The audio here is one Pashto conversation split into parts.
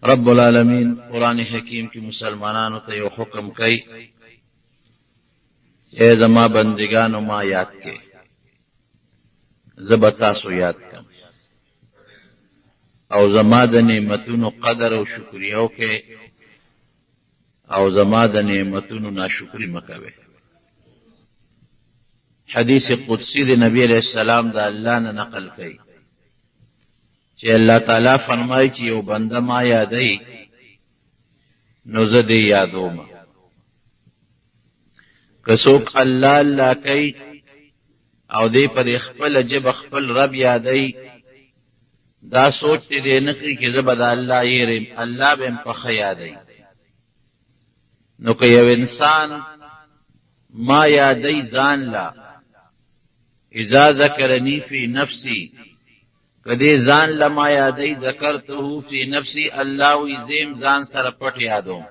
رب العالمین قرآن حکیم کی مسلمانانو ته یو حکم کوي، اے زما بندگانو ما یاد کې، زه به تاسو یاد کم، او زما د نعمتونو قدر او شکریه وکړئ، او زما د نعمتونو ناشکری مه کوئ. حدیث قدسی د نبی علیہ السلام د الله نه نقل کوي چې الله تعالی فرمایي چې یو بنده ما یادوي نو زه دې یادوم. که څوک الله الله کوي او دې پر خپل جب خپل رب یادوي، دا سوچ دې نه کوي چې زه به د الله یېرم، الله به په ښه یادوي. نو که یو انسان ما یادوي ځان لا، اذا ذکرنی فی نفسی، کدی ځان لما یادی ذکرته فی نفسی، الله وی زیم ځان سره پټ یادوم.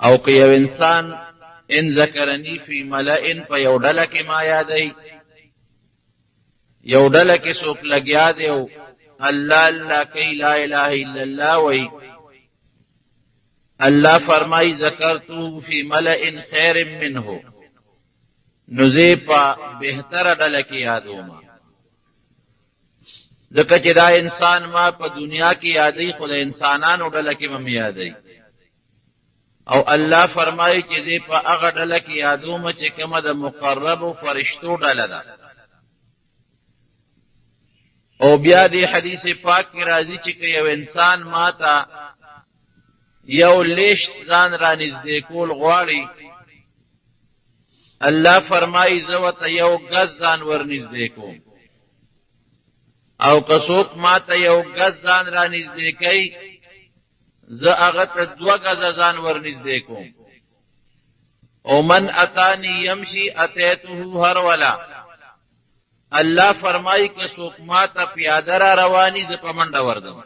او که یو انسان ان ذکرنی فی ملئن، په یو ډله کې ما یادی، یو ډله کې څوک لګیا دی او الله الله کوي، لا اله الا الله وی، الله فرمای ذکرته فی ملئن خیر منه، نو زه په بهتره ډله کې یادوم. ځکه چې دا انسان ما په دنیا کې یادوي، خو د انسانانو ډله کې مې یادوي، او الله فرمایي چې زه په هغه ډله کې یادوم چې کومه د مقربو فرشتو ډله ده. او بیا دې حدیث پاک کې راځي چې که یو انسان ما ته یو لیشت ځان را نږدې کول غواړي، الله فرمایي زه ورته یو ګز ځان ور نږدې کوم، او که څوک ما ته یو ګز ځان را نږدې کوي، زه هغه ته 2 ګزه ځان ور نږدې کوم. او من اتانی یمشي اتیته هرولا، الله فرمایي که څوک ما ته پیاده را رواني، زه په منډه ورځم.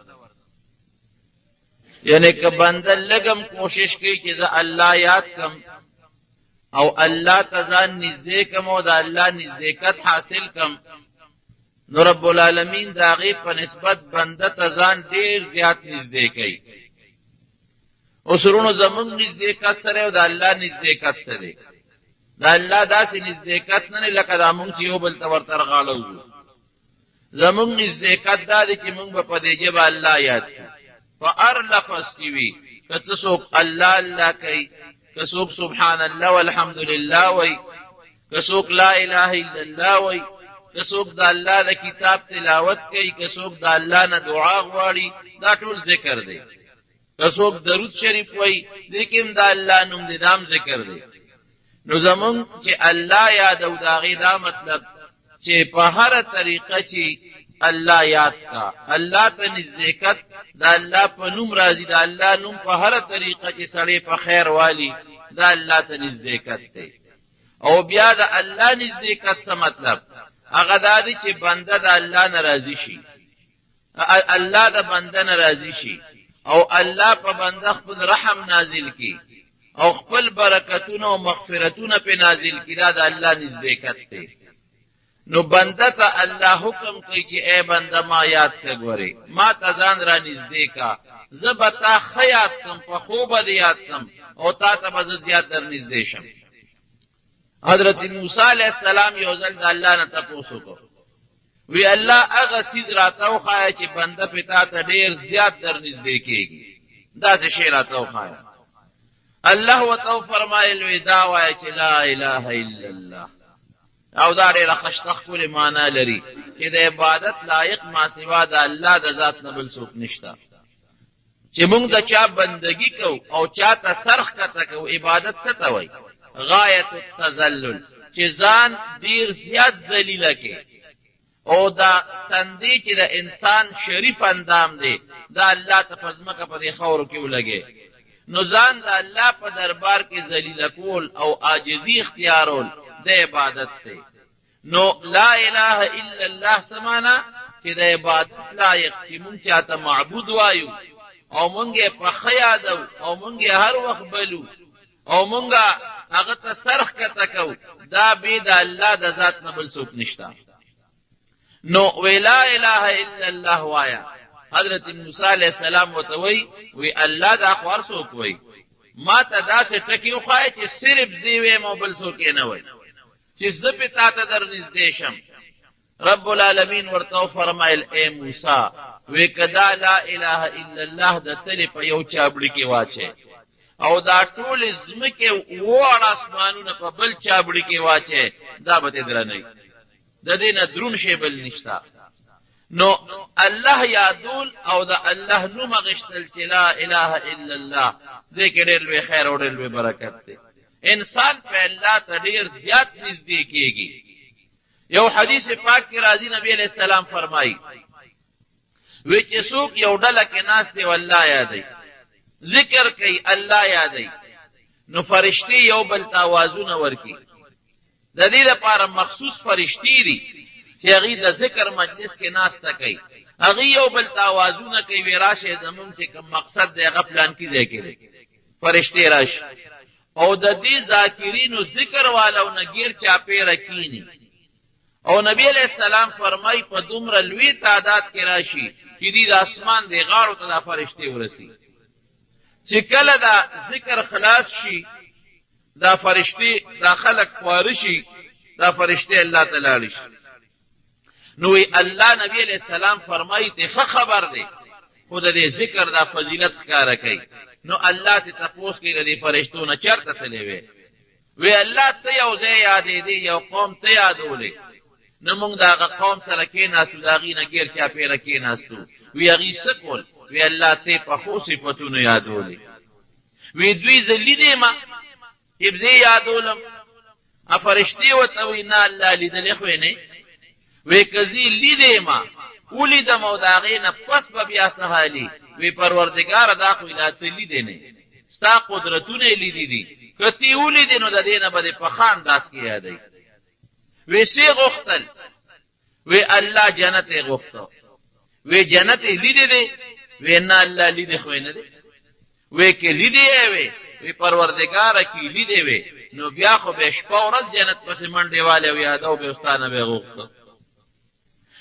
یعنی که بنده لږم کوشش کوي چې زه الله یاد کم او الله ته ځان نږدې کم او د الله نږدېکت حاصل کم، نو رب العالمین د هغې په نسبت بنده ته ځان ډېر زیات نږدې کوي. اوس ورونو زمونږ نږدېکت سره او د الله نږدېکت سره، د الله داسې نږدېکت نه دی لکه دا مونږ چې یو بل ته ورته غاړه وځو. زمونږ نږدېکت دا دی چې مونږ به په دې ژبه الله یاد کړو، په هر لفظ کې وي، که ته څوک الله الله کوي، که څوک سبحان الله والحمدلله وی، که څوک لا اله الا الله وی، که څوک د الله د کتاب تلاوت کوي، که څوک د الله نه دعا غواړي، دا ټول ذکر دی. که څوک درود شریف وی، دې کې هم د الله نوم دی، دام ذکر دی. نو زمونږ چې الله یادو د هغې دا مطلب چې په هره طریقه چې الله یاد کا، الله ته نزدېکت د الله په نوم راځي، د الله نوم په هره طریقه چې سړی په خیر والی، دا الله ته نزدېکت دی. او بیا د الله نزدېکت څه مطلب؟ هغه دا دی چې بنده د الله نه راضي شي، الله د بنده نه راضي شي، او الله په بنده خپل رحم نازل کی او خپل برکتونه او مغفرتونه په نازل کی، دا د الله نزدېکت دی. نو بنده ته الله حکم کوي چې اے بنده ما یاد کړه، ګورې ما ته ځان را نږدې کا، زه به تا ښه یاد کړم، په خوب به دې یاد کړم، او تا ته به زه زیات در نږدې شم. حضرت موسی علیہ السلام یو ځل د الله نه تپوس وکړ، وی الله هغه څیز راته وښایه چې بنده پې تا ته ډېر زیات در نږدې کېږي، داسې شی راته وښایه. الله ورته وفرمایل وی دا وایه چې لا اله الا الله، او دا ډېره ښایسته ښکلې معنا لري چې د عبادت لایق ما سوا د الله د ذات نه بل څوک نشته. چې موږ د چا بندګي کوو او چا ته سر ښکته کوو، عبادت څه ته وایي؟ غایت التذلل، چې ځان ډېر زیات ذلیله کې، او دا تندې چې د انسان شریف اندام دی، دا الله ته په ځمکه په دې خاورو کې ولګي، نو ځان د الله په دربار کې ذلیله کول او عاجزي اختیارول د عبادت دی. نو لا اله الا الله سمانا چې د عبادت لایق چې مونږ چاته معبود وایو، او مونږ یې په ښه یادو، او مونږ یې هر وخت بلو، او مونږ هغه ته سر ښکته کوو، دا بې د الله د ذات نه بل څوک نشته. نو وی لا اله الا الله وایا، حضرت موسی علیہ السلام وته وی الله دا خور څوک وی ما ته داسې ټکی وخایي چې صرف زی وی مو بل څوک نه وی چې زه په تا ته در نږدې شم. رب العالمین ورته فرمایل اے موسی وی کدا لا اله الا الله د تل په یو چابړي کې واچي او دا ټول زمکه وړ اسمانونه په بل چابړي کې واچي دا به درنه د دینه درون شی بل نشتا. نو الله یادول او دا الله نوم غشتل چې لا اله الا الله دې کې ډېر لوی خیر او ډېر لوی برکت دی. انسان په الله ته ډېر زیات نږدې کېږي. یو حدیث پاک کې راځي نبی علیہ السلام فرمایي وی چې څوک یو ډله کې ناست دی والله یادوي ذکر کوي الله یادوي نو فرشتي یو بل ته آوازونه ورکي. د دې لپاره مخصوص فرشتي دي چې هغه د ذکر مجلس کې ناسته کوي هغه یو بل ته آوازونه کوي وی راشه زمون چې کوم مقصد دی هغه پلان کې ځای کې فرشتي راشي او د دې ذاکرینو ذکر والو نګیر چاپې رکینی او نبی علیہ السلام فرمای په دومره لوی تعداد کې راشي چې د اسمان دی غاړو ته فرشتي ورسي چې کله دا ذکر خلاص شي دا فرشتي دا خلق وارشي دا فرشتي الله تعالی شي. نو الله نبی علیہ السلام فرمای ته خبر دی خود دې ذکر دا فضیلت ښکارا کوي. نو الله ته تاسو کې دې فرشتو نه چرته تلوي وی الله ته یو ځای یادې دی یو قوم ته یادولې نو موږ دا قوم سره کې ناسو داغي نه غیر چا پیره کې ناسو وی هغه سکول وی الله ته په خو صفاتونو یادولې وی دوی زلی دې ما یبزي یادولم افرشتي وتوي نه الله لیدل خو نه وی کزی لیدې ما ولید مو داغې نه پس بیا سهالي وی پروردگار دا خو لا ته لیدې نه ستا قدرتونه لیدې دي کتی ولید نو د دینه بده په خان داس کې یادای وی سی غختل وی الله جنت غختو وی جنت لیدې دي وی نه الله لیدې خو نه دي وی کې لیدې وی پروردگار کې لیدې وی نو بیا خو به شپه ورځ جنت پس منډه والے وی یادو به استانه به غختو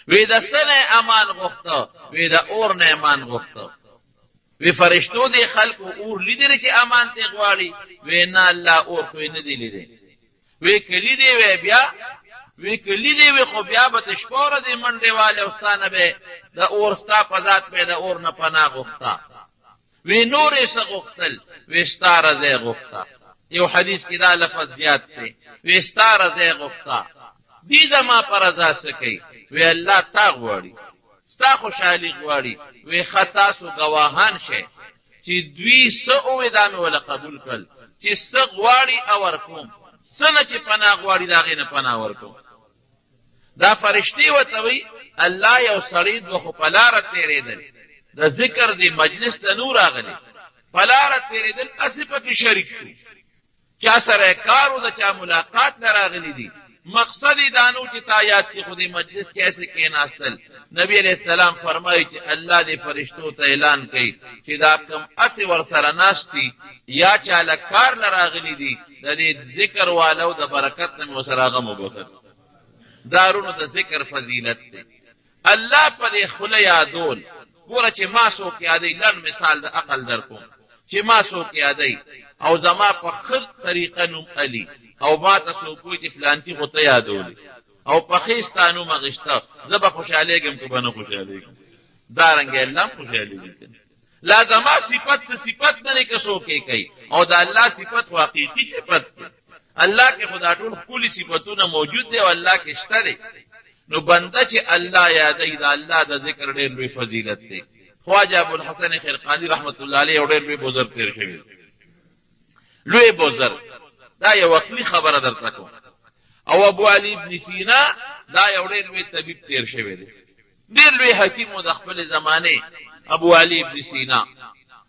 وی د سنه امان غختو وی د اور نه امان غختو وی فرشتو دی خلقو اور لیدل چې امان ته غواړي وی نه الله اور خو نه دی لیدل وی کلی دی وی بیا وی کلی دی وی خو بیا به شپوره دی منډه والے استانه به د اور ستا پزات به د اور نه پناه غوښتا وی نورې سغختل وی ستاره زې غوښتا. یو حدیث کې دا لفظ زیات دی وی ستاره زې غوښتا دې زما پر ازا سکی وی الله تا غواړي ستا خوشحالي غواړي وی خطا سو گواهان شه چې دوی سو ودان ول قبول کړ چې څه غواړي او ورکوم څنګه چې پناه غواړي دا غینه پناه ورکوم. دا فرشتي وتوي الله یو سړی د خو پلار تیرېدل د ذکر دی مجلس ته نور راغلی پلار تیرېدل اصفه شریک شو چا سره کارو د چا ملاقات نه راغلی دي مقصد دانو چې تایات کې خودی مجلس کیسے کې ناستل. نبی علیہ السلام فرمایي چې الله دې فرشتو ته اعلان کوي چې دا کوم اسی ور سره ناشتي یا چاله کار لراغلی دي د دې ذکر والو د برکت نه وسراغه مبوخت دارونو د ذکر فضیلت دی. الله پر خله یادول ګوره چې ما سو کې یادې لن مثال د عقل در کوم چې ما سو کې یادې او زما په خود طریقه نوم علی او ما تاسو کوی چې فلان کی غته یادول او په خيستانو مغشتا زبا خوشالېږم کو بنه خوشالېږم دارنګ الله خوشالېږي لازمه صفت نه کسو کې کوي او د الله صفت واقعي صفت الله کې خدا ټول کلی صفاتونه موجود دي او الله کې شته دي. نو بنده چې الله یادې دا الله د ذکر ډېر لوی فضیلت دی. خواجه ابو الحسن خرقانی رحمت الله علیه ډېر لوی بزرګ تیر شوی لوی بزرګ دا یو عقلی خبره درته کوم. او ابو علی ابن سینا دا یو ډېر لوی طبيب تیر شوی دی ډېر لوی حکیم د خپل زمانه ابو علی ابن سینا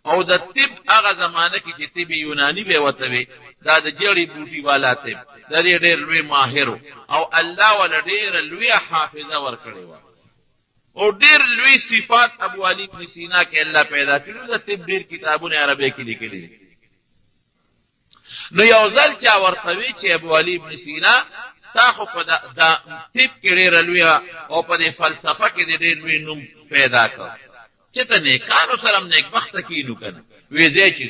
او د طب هغه زمانه کې چې طب یونانی به وته وي دا د جړی بوټي والا طب د دې ډېر لوی ماهر او الله ول ډېر لوی حافظه ورکړي و او ډېر لوی صفات ابو علی ابن سینا کې الله پیدا کړو د طب ډېر کتابونه عربی کې لیکلي. نو یو ځل چا ورتوي چې ابو علی ابن سینا تا خو په دا طب کې ډېر لوی او په فلسفه کې ډېر لوی نوم پیدا کړ چې ته نیکانو سره هم نیکبخته کینو کنه وی ځای چې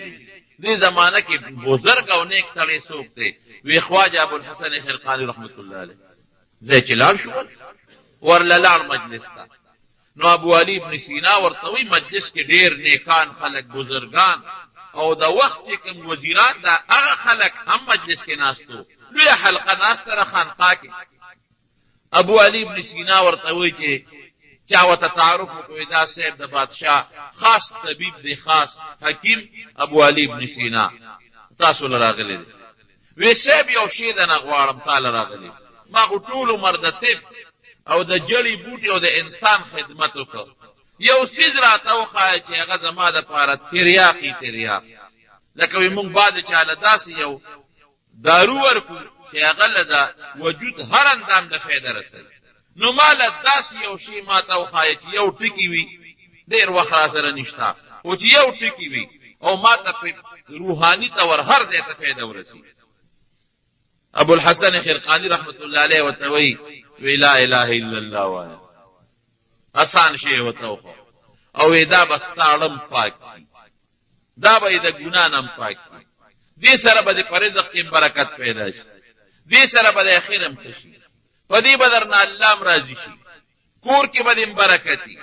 دې زمانه کې بزرګ او نیک سړی څوک دی وی خواجه ابوالحسن خرقاني رحمت الله علیه ځای چې لاړ شو ورله لاړ مجلس ته نو ابو علي ابن سینا ورته وی مجلس کې ډېر نیکان خلک بزرګان او د وخت چې کوم وزیران دا هغه خلک هم مجلس کې ناستو لویه حلقه ناسته را خانقاه کې ابو علي ابن سینا ورته وی چې چا ورته تعارف وکړي دا صاحب د بادشاه خاص طبیب دی خاص حکیم ابو علي ابن سینا تاسو راغلی دی وی صاحب یو شی د نه غواړم تعالی راغلی ما خو ټول عمر د طب او د جړی بوټي او د انسان خدمت وکړ یو څیز راته وښایه چې هغه زما دپاره تریاق لکه وی مونږ بعد چاله داسې یو دارو ورکو چې هغه له د وجود هر اندام د فایده رسوي نو ما له داسې یو شی ما ته وښایه چې یو ټکي وي ډېر وخت را سره نشته خو چې یو ټکي وي او ما ته روحاني طور هر ځای ته فایده ورسي ابوالحسن خرقاني رحمت الله علیه ورته وی لا اله الا الله وایه آسان شی ورته وښو او دا به ستا اړم پاک کړي دا به یې د ګناه نه هم پاک کړي دې سره به د په رزق کې برکت پیدا شي دې سره به د اخر هم ښه شي په دې به درنه الله هم راضي شي کور کې به دې برکتي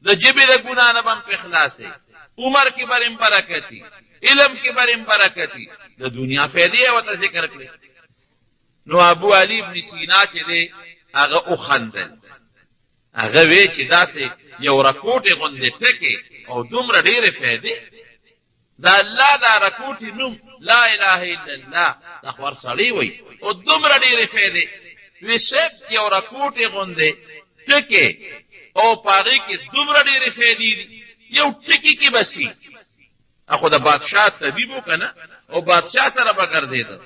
د ژبې د ګناه نه به هم په خلاصې عمر کې به هم برکتي علم کې به هم برکتي د دنیا فایدې یې ورته ذکر کړې نو ابو علي ابن سینا چې دی هغه وخندل هغه وی چې داسې یو رکوټې غوندې ټکې او دومره ډېرې فایدې د الله دا رکوټې نوم لا اله الا الله دا خور سړی وی او دومره ډېرې فایدې وی صاحب یو رکوټې غوندې ټکې او په هغې کې دومره ډېرې فایدې دي یو ټکي کې به سي خو د بادشاه طبیب و که نه او بادشاه سره به ګرځېده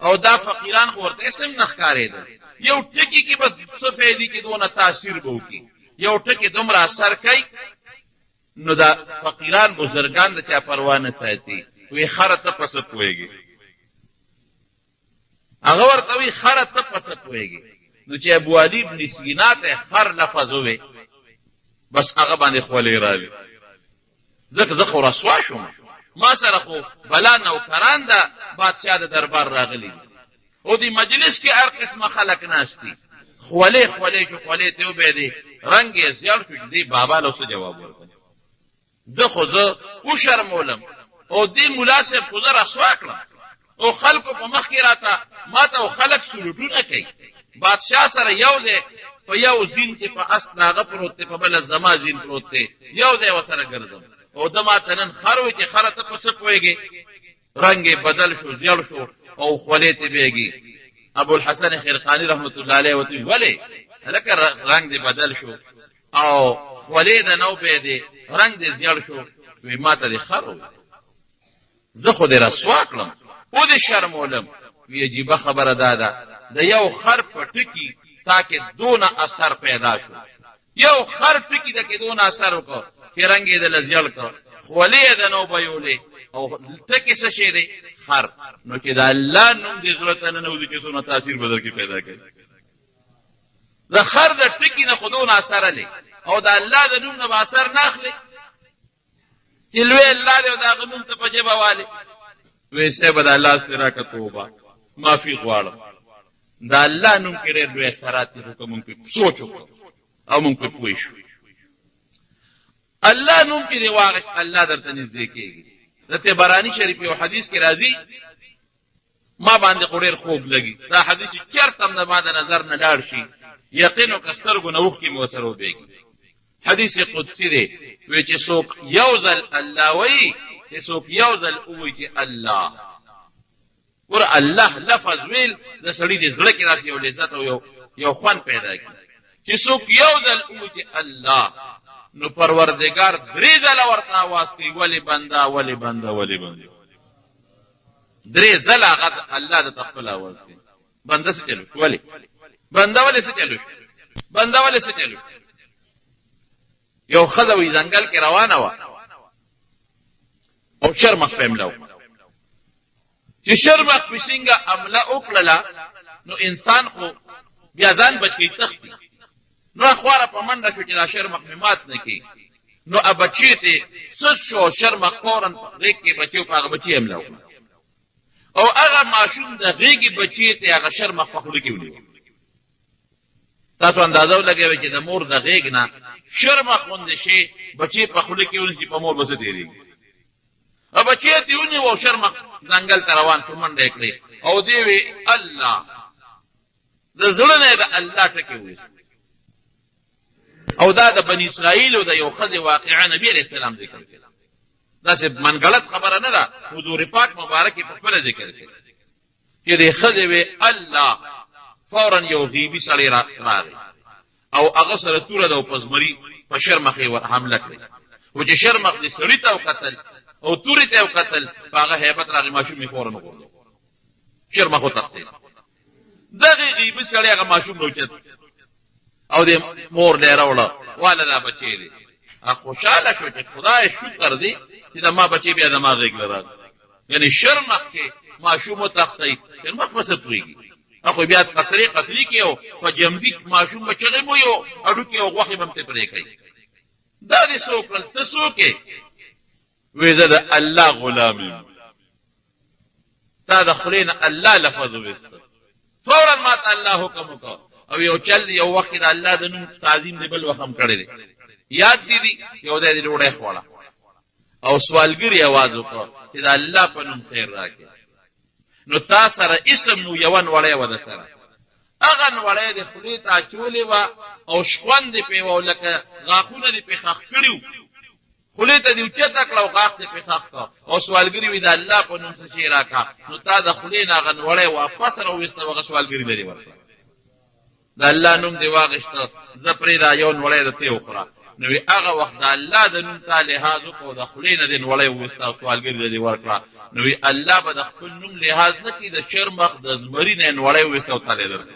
او دا فقیران خو ورته اسم نه ښکارېدل یو ټکي کې بس څه فایدې کې دونه تاثیر به وکړي یو ټکي دومره اثر کوي نو دا فقیران بزرګان د چا پروا نه ساتي وی خره ته پسه پوهېږي هغه ورته وی خره ته پسه پوهېږي نو چې ابو علي ابن سینا ته خر لفظ ووی بس هغه باندې خولې راوي ځکه زه خو رسوا شوم ما سره خو بلا نوکران د بادشاه د دربار راغلي او دی مجلس کې هر قسمه خلک ناست دي خولې چې خولې ته وبهدې رنګ یې زیړ شو دی بابا له څه جواب ورکړ زه خو زه وشرمولم او دی ملا صاحب خو زه رسوا کړم او خلکو په مخ کې راته ما ته خلک سلوټونه کوي بادشاه سره یو دی په یو زین کې په اس ناغه پروت دی په بله زما زین پروت دی یو دی ورسره ګرځم او د ما ته نن خر وي چې خره ته په څه پوهېږې رنګ یې بدل شو زیړ شو او خولې ته بیږي ابوالحسن خرقاني رحمت الله علیه ورته ویل ولې هلکه رنګ دې بدل شو او خولې د نو بېدې رنګ دې زیړ شو وی ما ته دې خر وي زه خو دې رسوا کړم او دې شرمولم وی عجیبه خبره دا ده د یو خر په ټکي تاکې دونه اثر پیدا شو یو خر ټکي د کې دونه اثر وکړ چې رنګ یې د لزیړ کړ خولې یې د نو بیولې او ټکي څه شی دی خر نو چې د الله نوم دې زړه ته ننوځي چې څومره تاثیر به درکې پیدا کوي د خر د ټکي نه خو دونه اثر دی او د الله د نوم نه به اثر نه اخلي چې لوی الله دی او د هغه نوم ته په ژبه والي وی صاحب د الله ستراکه توبه معافي غواړم د الله نوم کې ډېر لوی اثرات دي خو که مونږ پې سوچ وکړو او مونږ پې پوه شو الله نوم چې دی واغش الله درته نږدې کېږي د طبراني شریف یو حدیث کې راځي ما باندې خو ډېر خوب لګي دا حدیث چې چېرته هم د ما د نظر نه لاړ شي یقین و که سترګو نه اوښکې مې ورسره وبهېږي حدیث قدسي دی وی چې څوک یو ځل الله وایي چې څوک یو ځل ووایي چې الله ور الله لفظ ویل د سړي د زړه کې راسي یو لذت او یو خوند پیدا کوي چې څوک یو ځل ووایي چې الله نو پروردگار درې ځله ورته آواز کوي ولې بنده درې ځله هغه الله د خپل آواز کوي بنده څه چلو ولې بنده ولې څه چلو یو ښځه وي ځنګل کې روانه وه او شرمخ په املا چې شرمخ په څنګه عمله وکړله نو انسان خو بیا ځان بچ کوي تختی نو خواره په منډه شو چې دا شرمخ مې مات نه کړي نو بچی ته سس شو شرم فورن غیږ کې بچو په هغه بچی هم لاو او هغه ماشوم د غیږ بچی ته هغه شرم په خوله کې ونیو تاسو اندازه ولګوئ چې د مور د غیږ نه شرم خوند شي بچی په خوله کې ونیو په مور بسه تیریږي او بچی ته ونیو شرم ځنګل ته روان شو منډه کړې او دی وی الله د زړه نه د الله ټکی وایي او دا د بنی اسرائیل او د یو خدای واقعا نبی علیہ السلام ذکر کړي دا څه من غلط خبره نه ده حضور پاک مبارک په خپل ذکر کړي چې د خدای وی الله فورا یو غیبی سړی راغی او هغه سره توره د پزمری په شرمخې ور حمله کړې او چې شرمخ د سړی ته قتل او تورې ته قتل هغه hebat راغی ماشوم فورا وګورل شرمخ وتقتل دغه غیبی سړی هغه ماشوم روچت او د مور له راوړه والدا بچی دی خوشاله شو چې خدای شکر دی چې دا ما بچی بیا د ما غیږ لرا یعنی شرمخ کې ماشوم تختی شرمخ مسه پویږي اخو بیا قطری کې او په جمدی ماشوم بچی مو یو اډو کې او غوخه بم ته پرې کوي دا دې سوکل تاسو کې وې دا الله غلام تا د خلین الله لفظ وست فورا ما ته الله حکم وکړ او یو چل یو وخت د الله د نوم تعظیم دی بل وخم کړی دی یاد دي یو د دې وړه خواله او سوالګری आवाज وکړ چې د الله په نوم خیر راکړي نو تا سره اسم نو یوان وړه و د سره اغن وړه د خلی ته چولې وا او شخوند په ولکه غاخونه دې په خخ کړیو خلی ته دې چتا کړو غاخ دې په خخ کا او سوالګری وی د الله په نوم څه شي راکا نو تا د خلی نه غن وړه واپس راوسته وغه سوالګری لري ورته د الله نوم دی واغشته زپری را یو وړه د ته اخرى نو هغه وخت د الله د نوم تعالی لحاظ کو د خلینه دین وړه وستا سوالګری دی ورکړه نو الله به د خپل نوم لحاظ نه کی د شرمخ د زمری نه وړه وستا تعالی درته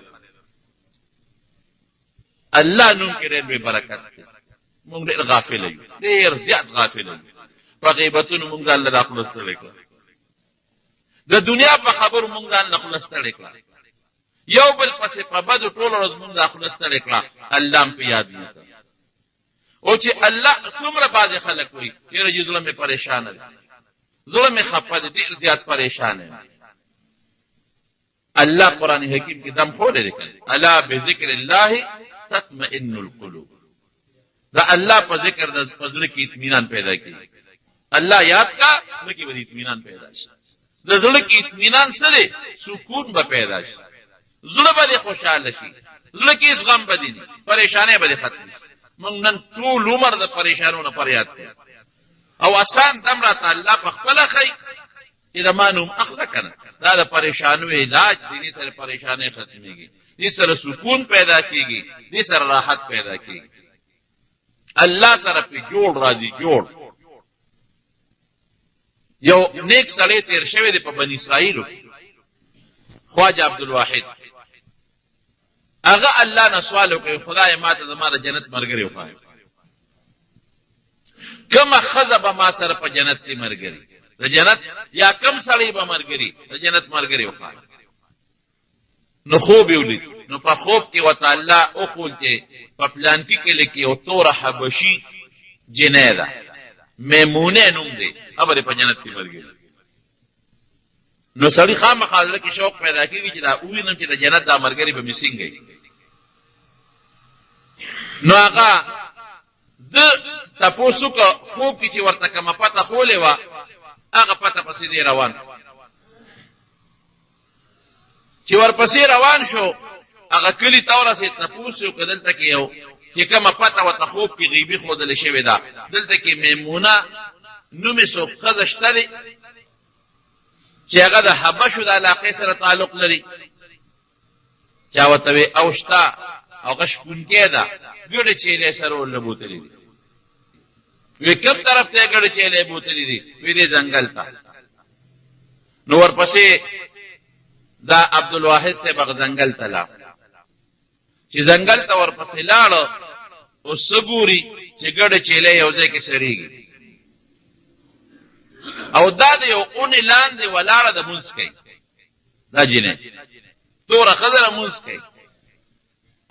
الله نوم کې ډېر به برکت مونږ ډېر غافل یو ډېر زیات غافل یو په غیبتونو مونږ الله داخله ستړي کړ د دنیا په خبر مونږ الله خلاص کړ یو بل پسې په بد ټول ورځ مونږ داخله ستړي کړ الله په یاد نه او چې الله څومره باز خلک وي چې ظلم په پریشان دي ظلم خپه دي ډېر زیات پریشان دي الله قران حکیم کې دم خو لري الا بذکر الله تطمئن القلوب دا الله په ذکر د فضل کې اطمینان پیدا کړي الله یاد کا لکه به اطمینان پیدا شي د زړه کې اطمینان سره سکون به پیدا شي زړه به خوشاله شي زړه کې هیڅ غم بدی نه پریشانه به ختم شي مونږ نن ټول عمر د پریشانونو فریاد کوو او آسان دم را تعالی په خپل خی اذا ما نوم اخذ کنه دا د پریشانو علاج دي سره پریشانه ختميږي دې سره سکون پیدا کیږي دې سره راحت پیدا کیږي الله سره په جوړ راځي جوړ یو نیک سړی تیر شوی دی په بنی اسرائیل خواجه عبدالواحد هغه الله نه سوال وکړي خدای ماته زما د جنت مرګري وکړي کما خذب ما سره په جنت کې مرګري د جنت یا کم سړی به مرګري د جنت مرګري وکړي نو خوب یولید نو په خوب کې وتعالى او خول چې په پلان کې لیکي او تور حبشي جنیدا میمونه نوم دی خبره په جنت کې مرګري نو سړی خامخاله کې شوق پیدا کیږي چې دا وینم چې د جنت د مرګري به مسینګي نو هغه د تاسو کو خوب کې چې ورته کما پته خولې وا هغه پته پسې دی روان چې ورپسې روان شو هغه کلی تاوره سي تاسو کدلته کې یو چې کما پته وته خوب کې غیبی خودل شوی دا دلته کې میمونه نومې سو خزشتري چې هغه د حبشو د علاقې سره تعلق لري چا وته اوشتا او غشپون کېدا ګړې چيلې سره ولبوتلې دي وی کوم طرف ته ګړې چيلې بوتلې دي وی دې ځنګل ته نو ورپسې دا عبدالواحد سے بغ ځنګل ته لا چې ځنګل ته ورپسې لاړ او سګوري چې ګړې چيلې یو ځای کې سړيږي او دا د یو اون لاندې ولاړه د مونږ کوي دا جنې تور خزر مونږ کوي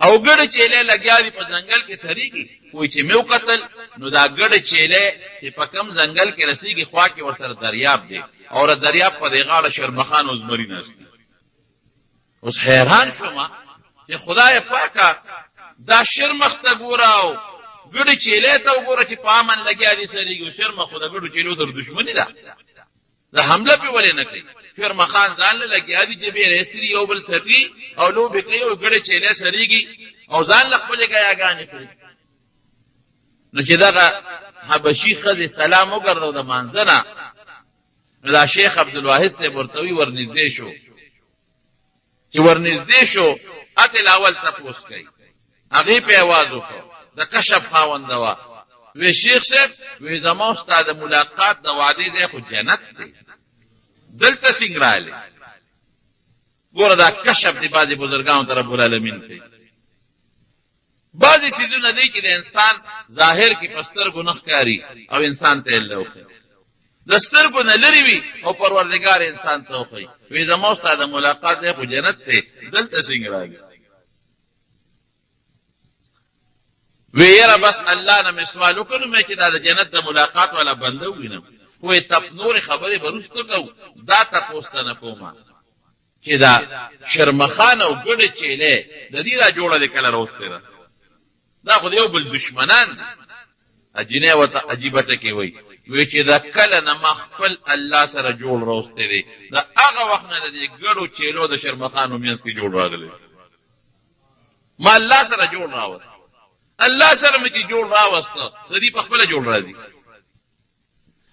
او ګډ چیلې لګیا دي په ځنګل کې سریږي کوئی چې میو قتل نو دا ګډ چیلې چې په کم ځنګل کې رسیږي خوا کې ورسره دریاب دی او دریاب په دې غاړه شرمخان او زمری نشته. اوس حیران شوم چې خدای پاکه دا شرمخ ته ګوراو ګډ چیلې ته وګوره چې په امن لګیا دي سریږي شرمخ خو د ګډ چیلو سره دښمنی ده دا حمله په ولې نه کوي. شرمخان ځان له لګیا دي چې به رستری یو بل سری او لو به کوي او ګډ چیلې سریږي او ځان له خپل ګیاګانې کوي. نو چې دا حبشي خزه سلام وګرځاو د مانځنه دا شیخ عبدالواحد سے مرتوی ورنږدې شو چې ورنږدې شو اتل اول تپوس کوي هغه په आवाज وکړ د کشف خاوند وا وی شیخ صاحب وی زما استاد ملاقات د وعده دی خو جنت دی دلته څنګه رااله ګوره دا کشف دی بعضی بزرګانو ته رب العالمین کوي. بعضی چیزونه دی چې د انسان ظاهر کې پستر ګناه کاری او انسان ته لوخه دستر کو نه لري وي او پروردگار انسان ته وخی وی زما استاد ملاقات دی خو جنت دی دلته څنګه رااله ویرا بس الله نه سوال وکړو مې چې دا د جنت د ملاقات والا بنده وینم کوئی تپ نور خبره برستو کو دا تاسو نه کومه چې دا شرمخان او ګډ چيله د دې را جوړه د کله راوستره دا خو یو بل دشمنان اجنه وته عجیبه ټکی وای وی چې دا کله نه مخفل الله سره جوړ راوسته دي دا هغه وخت نه د ګډو چيلو د شرمخان ومنس کې جوړ راغلي ما الله سره جوړ راوست الله سره مې جوړ راوسته د دې په خپل جوړ راځي.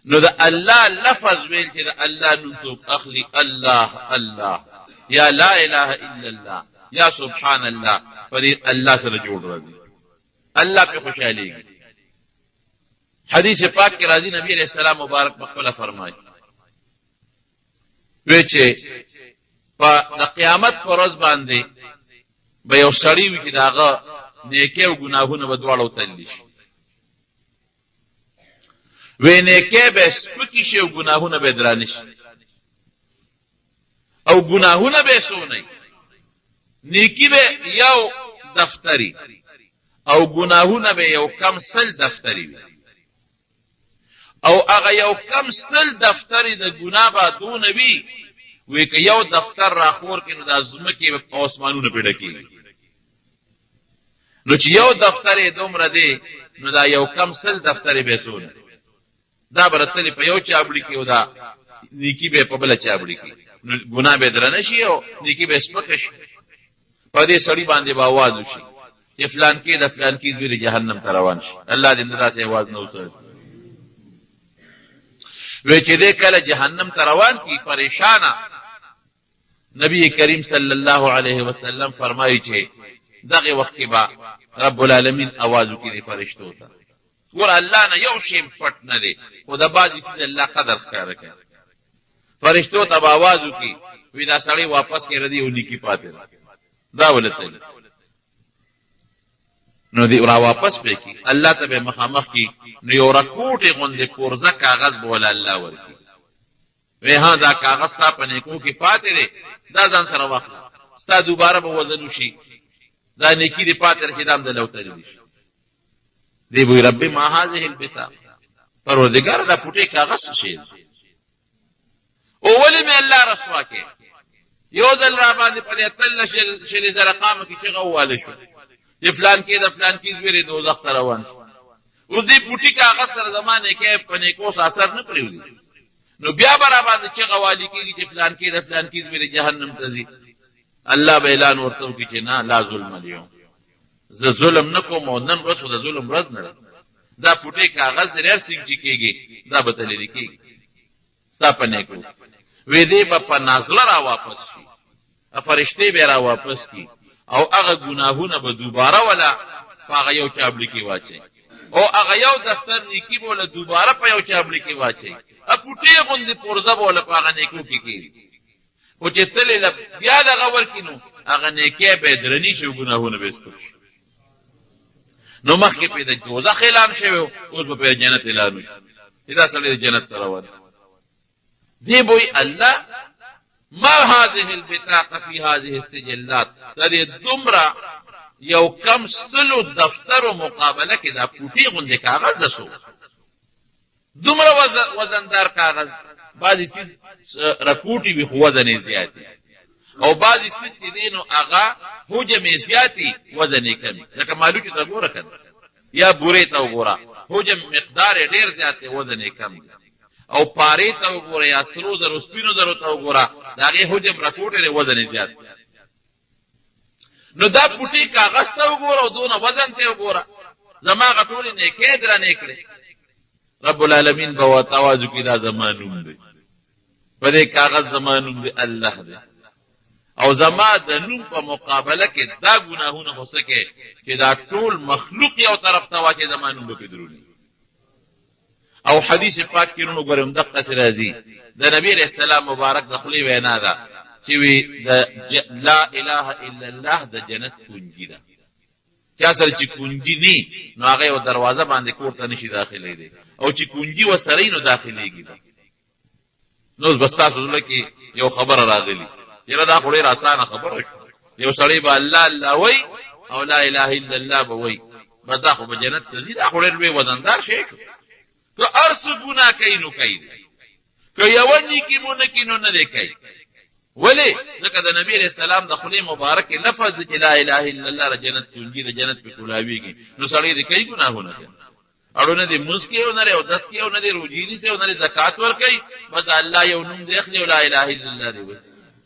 نو دا الله لفظ ویل چې دا الله نوم اخلي الله الله یا لا اله الا الله یا سبحان الله پدې الله سره جوړ راځي الله په خوشالي. حدیث پاک کې راځي نبی علیہ السلام مبارک مخبل فرمایي وی چې په د قیامت پر ورځ باندې به یو سړی وي چې داغه نیکی او گناهونه به دواړو تللی شي وی نیکی به سپکی شي او گناهونه به درانه شي او گناهونه به سونی نیکی به یو دفتری او گناهونه به یو کم سل دفتری وي او هغه یو کم سل دفتری د ګناه به دون وي وی که یو دفتر راخور کې نو د ازمکه په اسمانونو پیډه کیږي نو چې یو دفتر دومره دی نو دا یو کم سل دفتر به سونه دا برتلی په یو چابړي کې ودا نیکی به په بل چابړي کې نو ګناه به درنه شي او نیکی به سپکش په دې سړی باندې به आवाज وشي چې فلان کې د فلان کې زوی جهنم ته روان شي الله دې اندازه سي आवाज نه وځي وی چې دې کله جهنم ته روان کی پریشانه نبی کریم صلی الله علیه وسلم فرمایي چې دغه وخت کې با رب العالمین आवाज وکړي فرشتو ته ور الله نه یو شی پټ نه دی او د باجی چې الله قدر ښکار کوي فرشتو ته आवाज وکړي وی دا سړی واپس کې ردی او لیکي پاتې دا ولته نو دی را واپس پېکی الله ته به مخامخ کی نو یو رکوټه غوندې پورزه کاغذ بوله الله ورکی وی ها دا کاغذ تا پنه کو کې پاتې دی دا ځان سره واخله ستا دوباره به وزن شي دا نیکی دی پاتې رخدام د لوتل دي دی وی رب ما هذه البتاع پروردگار دا پټه کاغذ شي او ولی می الله رسوا کې یو ځل را باندې په تل شل زرقام کې چې غواله شو فلان کې د فلان کې زویره دوزخ ته روان اوس دې پټي کاغذ سره زمانه کې پنه کو اثر نه پریږدي نو بیا برابر چې غوالی کې چې فلان کې د فلان کې زویره جهنم ته ځي الله به اعلان ورته کوي چې نه لا ظلم اليوم ز ظلم نکوم او نن ورځ د ظلم ورځ نه دا پټي کاغذ درې سنگ چې کېږي دا بدلې کېږي صاحب کو وې دې په نازله را واپس شي فرشتي به را واپس کی او هغه ګناهونه به دوباره ولا هغه یو چابلی کې واچي او هغه یو دفتر نیکی بوله دوباره په یو چابلی کې واچي ا پټي غوندې پورزه بوله په هغه نیکو کې کی او چې تلې بیا د غور کینو هغه نیکی به درنی شو ګناهونه به ستو نو مخکې په د دوزخ اعلان شوی اوس په جنت اعلان وي دا سړی جنت ته روان دی بوئی الله ما هذه البطاقه في هذه السجلات دا دې دومره یو کم سلو دفتر و مقابله کې دا پوټي غوندې کاغذ د سو دومره وزندار کاغذ بعضې سیز رکوټي وي خو وزن یې زیات او بعضې سیز چې دی نو هغه حجم یې زیاتي وزن یې کم لکه مالوچو ته ګوره که یا بورې ته وګوره حجم مقدار یې ډېر زیات دی وزن یې کم دی او پارې ته وګوره یا سرو زرو سپینو زرو ته وګوره د هغې حجم رکوټ دی وزن یې زیات دی نو دا پوټي کاغذ ته وګوره او دونه وزن ته وګوره زما هغه ټولې نیکۍ درنې کړې رب العالمین به ورته اواز وکړي دا زما نوم دی په دې کاغذ زما نوم دی الله دی او زما د نوم په مقابله کې دا ګناهونه خو څه کې چې دا ټول مخلوق یو طرف ته واچي زما نوم به پې درولي او حدیث پاک کې نو ګورم دقسې راځي د نبي علیه السلام مبارک د خولې وینا ده چې وی د لا اله الا الله د جنت کنجي ده چا سره چې کنجي نی نو هغه یو دروازه باندې کور ته نشي داخلي دی او چې کنجي وسره نو داخليږي نو بس تاسو زړه کې یو خبر راغلی یره دا خو ډېر اسانه خبره یو سړی به الله الله وای او لا اله الا الله به وای بس دا خو به جنت ته ځي دا خو ډېر لوی وزندار شی شو که هر څه ګناه کوي نو کوي که یوه نیکي مو نه کوي نو نه دی کوي ولې ځکه د نبي علیه السلام د خولې مبارک لفظ دی چې لا اله الا الله د جنت کنجي د جنت پې کولاویږي نو سړی د کوي ګناهونه کوي اړو نه دی مونځ کوي او نه دی اودس کوي او نه دی روجې نیسي او نه دی زکات ورکوي بس د الله یو نوم دی اخلي او لا اله الا الله دی وایي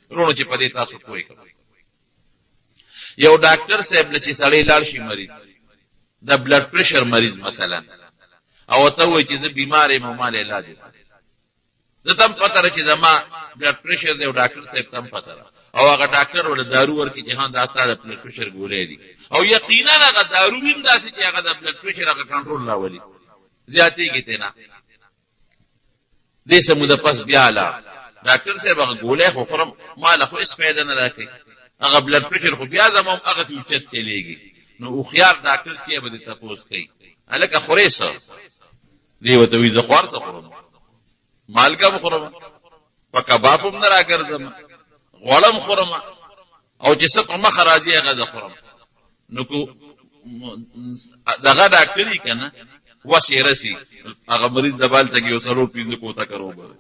وروڼو چې په دې تاسو پوه کړئ یو ډاکټر صاحب له چې سړی لاړ شي مریض د بلډ پریشر مریض مثلا او ته وایي چې زه بیمار یم او ما له علاج زه ته هم پته ده چې زما بلډ پریشر دی او ډاکټر صاحب ته هم پته ده او هغه ډاکټر ورله دارو ورکړي چې دا ستا د بلډ پریشر ګولۍ دي او یقینا هغه دارو هم داسې چې هغه د بلډ پریشر هغه کنټرول راولي زیاتېږي ترې نه دې څه موده پس بیا لاړ ډاکټر صاحب هغه ګولۍ خو خورم ما له خو هېڅ فایده نه راکوي هغه بلډ پریشر خو بیا زما هم هغسې اوچت چلېږي نو هوښیار ډاکټر چې به دې تپوس کوي هلکه خورې څه دې ورته وایي زه خو هر څه خورم مالګه هم خورم په کباب هم نه راګرځم غوړه هم خورم او چې څه په مخه راځي هغه زه خورم نو کو دغه ډاکټري که نه وس یې رسي هغه مریض دبالته کې یو څلور پنځه کوته کروبه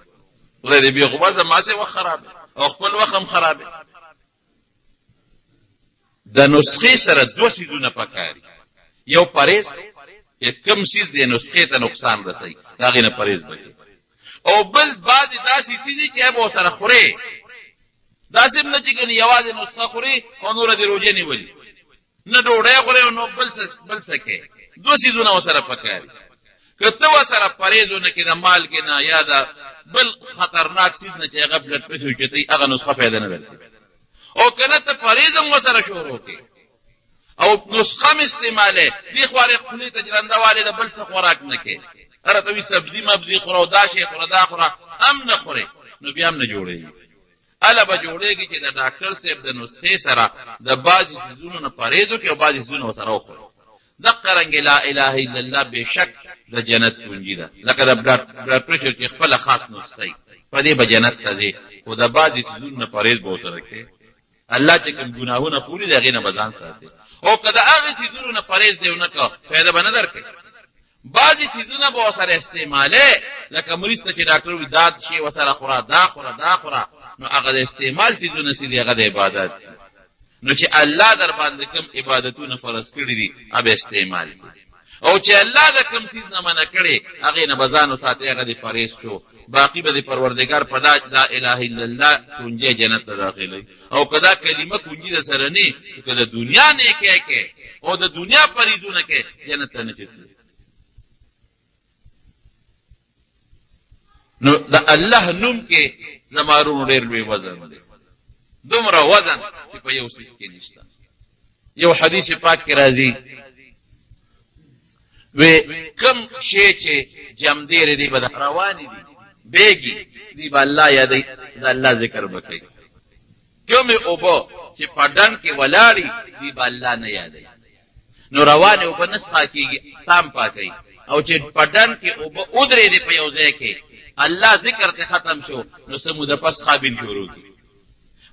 خدای دې بیا خو بل زما سې وخت خراب او خپل وخت هم خراب د نسخې سره دوه څیزونه پکاري یو پرهیز چې کوم څیز د نسخې ته نقصان رسوي د هغې نه پرهیز وکړي او بل بعضې داسې څیزې چې به ورسره خورې داسې هم نه چې ګنې یوازې نسخه خورې او نوره دې روژه نیولي نه ډوډۍ خورې او نو بل څه کوې دوه څیزونه ورسره پکاري که ته ورسره پرهیز ونه کړې د مالګې نه یا د بل خطرناک څیز نه چې هغه بلډ پریشر اوچتوي هغه نسخه فایده نه درکوي او که نه ته پرهیز هم ورسره شروع کړې او نسخه هم استعمالې دې خوارې خولې ته جرنده والې د بل څه خوراک نه کوې هره ته وي سبزي مبزي خوره او دا شی خوره دا خوره هم نه خورې نو بیا هم نه جوړېږي هله به جوړېږي چې د ډاکټر صاحب د نسخې سره د بعضې څیزونو نه پرهیز وکړي او بعضې څیزونه ورسره وخوري دقه رنګې لا اله الا الله بېشک د جنت کنجي ده لکه د بلډ پریشر چې خپله خاص نسخه وي په دې به جنت ته ځې خو د بعضې څیزونو نه پرهیز به ورسره کوې الله چې کوم ګناهونه خوري د هغې نه به ځان ساتي او که د هغې څیزونو نه پرهیز دې ونه کړه فایده به نه درکوي بعضې څیزونه به ورسره استعمالې لکه مریض ته چې ډاکټر وي دا شی ورسره خوره دا خوره دا خوره نو هغه د استعمال څیزونه چې دي هغه د عبادت دي نو چې الله در باندې کوم عبادتونه فرض کړي دي هغه استعمال کړي او چې الله د کوم څیز نه منع کړي هغې نه به ځان وساتي هغه د پرهیز شو باقي به د پروردګار په لا اله الا الله کنجی جنت ته داخلوي او که دا کلمه کنجي د سره نه که د دنیا نیکۍ کې او د دنیا پرهیزونه کې جنت ته نه چتلی نو د الله نوم کې زما وروڼو ډېر لوی وزن دی دومره وزن چې په یو څیز کې نشته یو حدیث پاک کې راځي وی کم شی چې جمدېرې دی به روانې دي بیږي دی به الله یادوي د الله ذکر به کوي کومې اوبه چې په ډنډ کې ولاړې دی به الله نه یادوي نو روانې اوبه نه څښا کېږي تام پاکوي او چې په ډنډ کې اوبه ودرېدې په یو ځای کې الله ذکر ته ختم شو نو څه موده پس خابین شروع کړي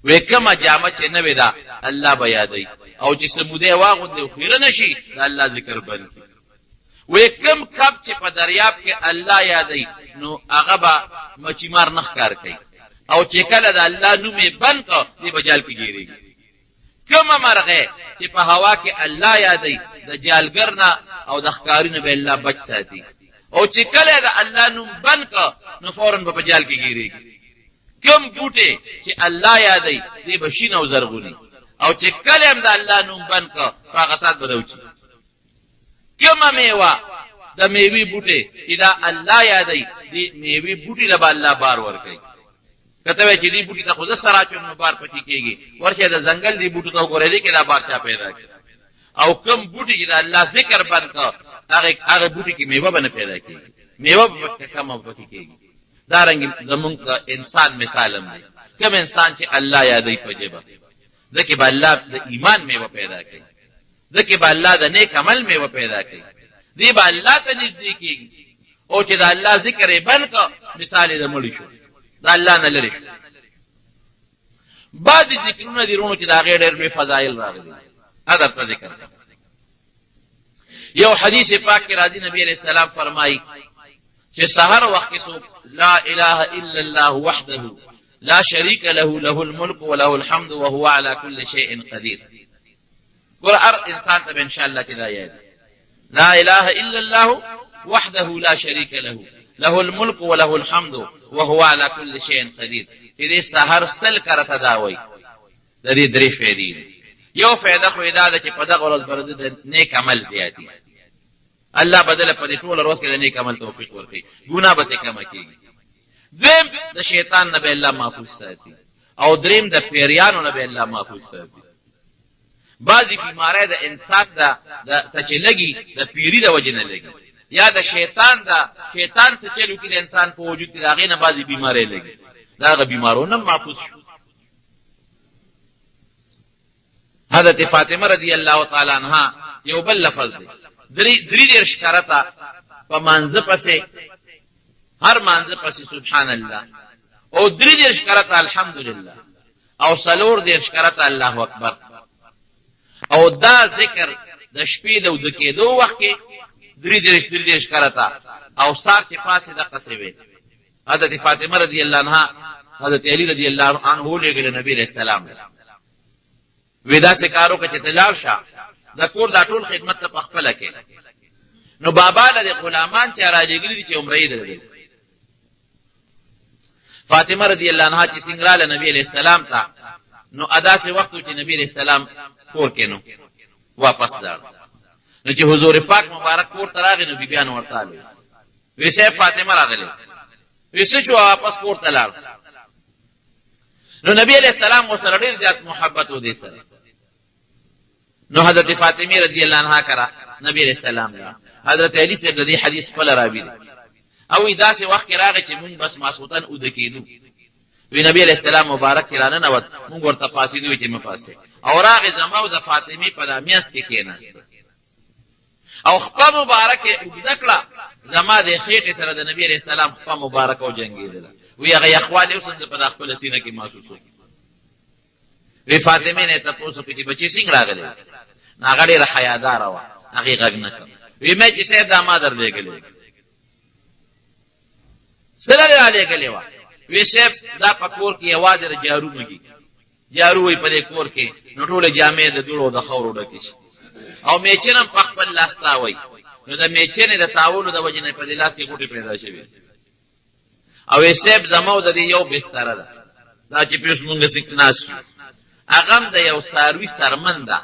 وی کومه جامه چې نوې ده الله به یادوي او چې سموده واغوندي او خیره نشي د الله ذکر بند کی وې کم کب چې په دریاب کې الله یادای نو هغه به مچیمار نخ کار کوي او چې کله د الله نوم یې بند کو دی بجال کې ګیریږي کما مرغه چې په هوا کې الله یادای د جالګر نه او د ښکارینه به الله بچ ساتي او چې کله د الله نوم بند کو نو فورن په جال کې ګیریږي کم بوټي چې الله یادای دی بشین او زرغونی او چې کله هم د الله نوم بند کو هغه سات بدوچی کما میوه د میوي بوټي چې دا الله یادای دی میوي بوټي له الله بار ور کوي کته چې دی بوټي ته خود سره چون بار پټی کیږي ورشه د ځنګل دی بوټي ته وګورې کې دا بار چا پیدا کړ او کم بوټي چې د الله ذکر بند کو هغه بوټي کې میوه باندې پیدا کیږي میوه په کم پټی کیږي دا رنګ زمونږ انسان مثال هم دی کوم انسان چې الله یادای په جبه ځکه به الله د ایمان میوه پیدا کوي ځکه به الله د نیک عمل میوه پیدا کوي دی به الله ته نزدیکیږي او چې د الله ذکر یې بند کو مثال د مړي شو د الله نه لري شو بعض ذکرونه دي رونو چې دا غیر ډېر به فضایل راغلي اگر په ذکر یو حدیث پاک کې راځي نبی علیہ السلام فرمایي چې سحر وخت کې سو لا اله الا الله وحده لا شريك له له الملك وله الحمد وهو على كل شيء قدير ګور هر انسان ته ان شاء الله کې دا یاد لا اله الا الله وحده لا شريك له له الملك وله الحمد وهو على كل شيء قدير دې سحر سل کرته دا وای د دې درې فائدې یو فائدہ خو دا ده چې په دغه ورځ باندې د نیک عمل زیاتی الله بدل په دې ټول ورځ کې د نیک عمل توفیق ورکړي ګناه به کم کړي دیم د شیطان نه به الله محفوظ ساتي او دریم د پیریانو نه به الله محفوظ ساتي بعضی بیماری د انسان د تچلګي د پیری د وجه نه لګي یا د شیطان څخه چلو کې د انسان په وجود کې داغې نه بعضی بیماری لګي داغه بیمارونه محفوظ شو حضرت فاطمه رضی الله تعالی عنها یو بل لفظ دی درې درش کرتا په مانزه پسې هر مانزه پسې سبحان الله او درې درش کرتا الحمدلله او سلور درش کرتا الله اکبر او دا ذکر د شپې د کېدو وخت کې درې درش کرتا او سار چې پاسه د قصوي حضرت فاطمه رضی الله عنها حضرت علی رضی الله عنه لګل نبی رسول الله ودا سے کارو کې تلال شه د کور د ټول خدمت ته خپل کې نو بابا له غلامان چې راځيګل دي چې عمره یې درلې فاطمه رضی الله عنها چې څنګه له نبی علیہ السلام ته نو ادا سے وخت چې نبی علیہ السلام کور کې نو واپس لاړ نو چې حضور پاک مبارک کور ته راغی نو بیان ورته ویسه فاطمه راغله ویسه چې واپس کور ته لاړ نو نبی علیہ السلام ورسره ډیر زیات محبت و دي سره نو حضرت فاطمه رضی الله عنها کرا نبی علیہ السلام لا حضرت علی سے د دې حدیث په لراوی او ادا سے وخت راغی چې مونږ بس ماسوتن او دکېدو وی نبی علیہ السلام مبارک کړه نه وت مونږ ورته پاسې دوی چې مپاسه او راغی زماو د فاطمه په دامیاس کې کېناست او خپل مبارک وګدکړه زما د خېټه سره د نبی علیہ السلام خپل مبارک او جنگیدل وی هغه اخوال یو څنګه په خپل سینه کې محسوس وی فاطمه نه تاسو په چې بچی څنګه راغله ناغړې را حیادار و هغه غږ نه کړ وی مې چې سید داماد درلېګلې سره علیګلې و وی شپ دا پکور کې आवाज را جارو مګي جارو وی په کور کې نو ټوله جامې د دوړو د خورو ډکې او میچنم په خپل لاس تا وای نو د میچنې د تاولو د وجنه په لاس کې ګوټي پیدا شوی او یسب زمو د یو بستر ده دا چې پیوس مونږه سکناس اغم د یو ساروي سرمنده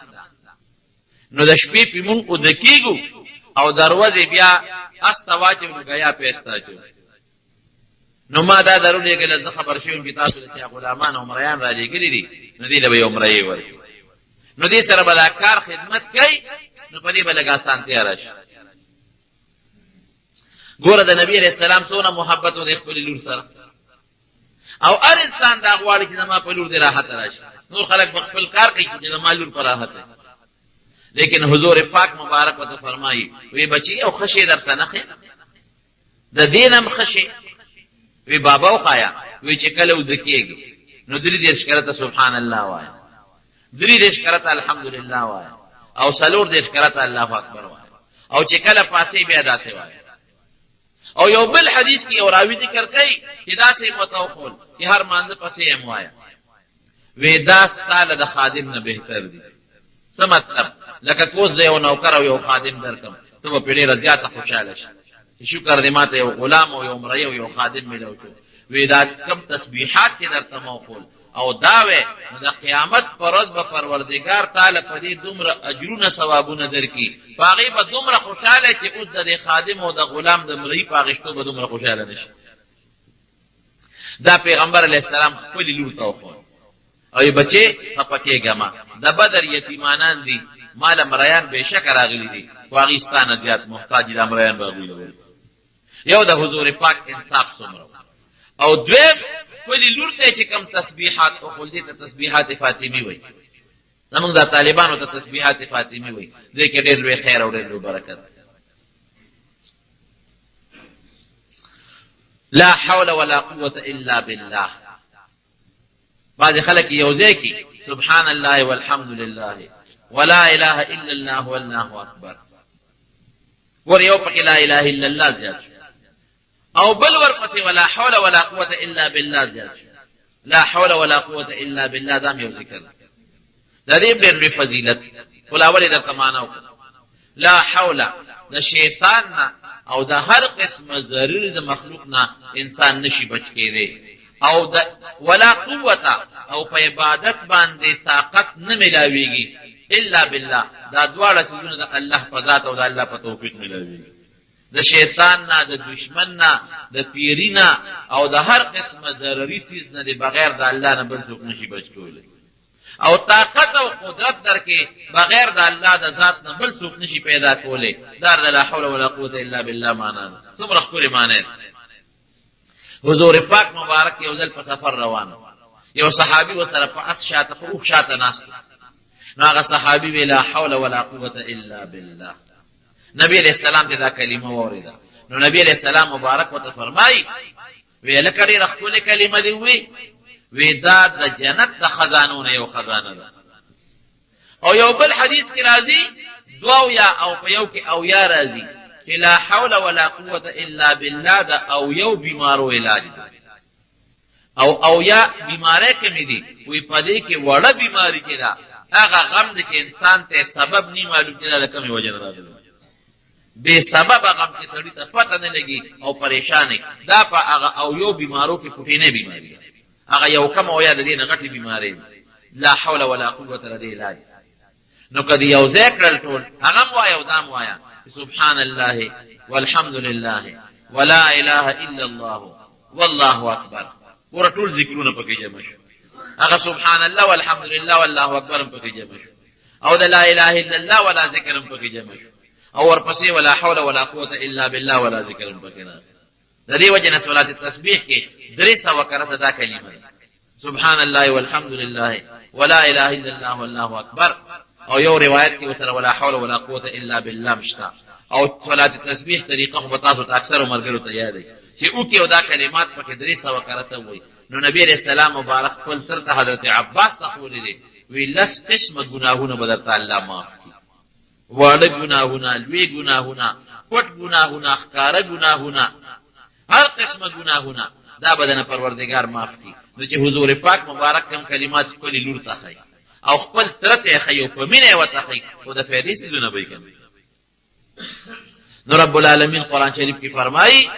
نو د شپې په مونږ او د کېګو او دروازه بیا استواچ نو غیا پېستا چو نو ما دا درولې ګل زه خبر شوم چې تاسو د غلامان او مریان را لګري دي نو دې له یو مری ورکی نو دې سره بلاکار خدمت کوي نو په دې بلګا سانتیا راشي ګوره د نبی علیہ السلام سونه محبت او د خپل لور سره او هر انسان دا غواړي چې ما په لور دې راحت راشي نور خلک خپل کار کوي چې ما لور پر راحت لیکن حضور پاک مبارک وته فرمایي وی بچي او خشي درته نه د دینم خشي وی بابا او خایا وی چې کله ودکیږي نو درې دې شکرته سبحان الله وای درې دېرش کرته الحمدلله وایه او څلور دېرش کرته الله اکبر وایه او چې کله پاسې بیا داسې وایه. او یو بل حدیث کې یو راوي ذکر کوي چې داسې متوخل چې هر مانځه پسې هم وایه وی دا ستاله د خادم نه بهتر دي. څه مطلب؟ لکه کوز زه یو نوکر او یو خادم درکم ته به پرې ډېره زیاته خوشحاله شي چې شکر دې ماته یو غلام او یو مری او یو خادم میلو شو. وی دا کم تسبیحات چې درته موقول او دا وی د قیامت پر ورځ به پروردګار تعالی په دې دومره اجرونه ثوابونه درکړي په هغې به دومره خوشحاله چې اوس د دې خادم او د غلام د مری په هغېشتو به دومره خوشحاله نه شي. دا پیغمبر علیه السلام خپلې لور ته وښود او بچې خفه کېږه ما د بدر یتیمانان دي ماله مریان بېشکه راغلي دي خو هغې ستا نه زیات محتاج دي دا مریان به هغوی له یو د حضور پاک انصاف څومره او دویم خپلې لور ته چې کوم تسبیحات وښول دې ته تسبیحات فاطمي وایي زمونږ د طالبانو ته تسبیحات فاطمي وایي دې کې ډېر لوی خیر او ډېر لوی برکت. لا حول ولا قوة الا بالله. بعض خلک یو ځای کې سبحان الله والحمد لله ولا اله الا الله والله اکبر ور یو پکې لا اله الا الله زیات او بل ورپسې ولا حول ولا قوة الا بالله زیات لا حول ولا قوة الا بالله دا یو ذکر دا دې ډېر فضیلت ول اول د تمانو لا حول د شیطان نه او د هر قسم ضرر د مخلوق نه انسان نشي بچ کېدی او د ولا قوة او په عبادت باندې طاقت نه ملاويږي الا بالله دا دواړه سيزونه د الله په ذات او د الله په توفیق ملاويږي. د شیطان نه د دشمن نه د پیرینا او د هر قسمه ضرري سیز نه بغیر د الله نه بل څوک نشي بچ کولی او طاقت او قدرت درکې بغیر د الله د ذات نه بل څوک نشي پیدا کولی. دا لا حول ولا قوة الا بالله معنا څومره ښکلې معنی. حضور پاک مبارک یو ځل په سفر روان یو صحابي ورسره په اس شاته په اوښ شاته ناست نو هغه صحابي وی لا حول ولا قوة الا بالله. نبی علیہ السلام ته دا کلمه واوریده نو نبی علیہ السلام مبارک ورته فرمایي وی لکه ډېره ښکلې کلمه دې وی دا د جنت د خزانو نه یو خزانه ده. او یو بل حدیث کې راځي دعا یا او په یو کې او یا راځي چې لا حول ولا قوة الا بالله دا او یو بیمارو علاج ده او یا بیماری کمی دی وی پدې کې وړه بیماری کې ده هغه غم دی چې انسان ته سبب نه معلوم کېده لکه مې وجه راغلی بے سبب غم کې سړی ته پته نه لګي او پریشانې دا په هغه او یو بیمارو کې پټینه بیماری هغه یو کم او یا د دې نه غټي بیماری لا حول ولا قوة لدې علاج. نو کدی یو ذکر ټول هغه وایو او دام وایا سبحان الله والحمد لله ولا اله الا الله والله اکبر ورټول ذکرونه پکې جمع شو هغه سبحان الله والحمد لله والله اکبر پکې جمع شو او د لا اله الا الله ولا ذکر پکې جمع شو او ورپسې ولا حول ولا قوة الا بالله ولا ذکر پکې نه. د دې وجه نه صلات التسبیح کې 300 کرته دا کلمه سبحان الله والحمد لله ولا اله الا الله والله اکبر او یو روایت کې وسره ولا حول ولا قوة الا بالله مشتا او صلات التسبیح طریقه خو بتاسو ته اکثر مرګرو ته یادې چې او کې او دا کلمات پکې 300 کرته وي. نو نبی علیہ السلام مبارک خپل تر ته حضرت عباس تقول دي وی لس قسم گناهونه بدل الله معاف کړي واړه گناهونه لوی گناهونه پټ گناهونه ښکارا گناهونه هر قسم گناهونه دا بدن پروردگار معاف کړي. نو چې حضور پاک مبارک کوم کلمات خپل لور ته خي او خپل تر ته خي په مینه وته خي او د فائدې سيزونه به کوي. نو رب العالمین قرآن شریف کې فرمایي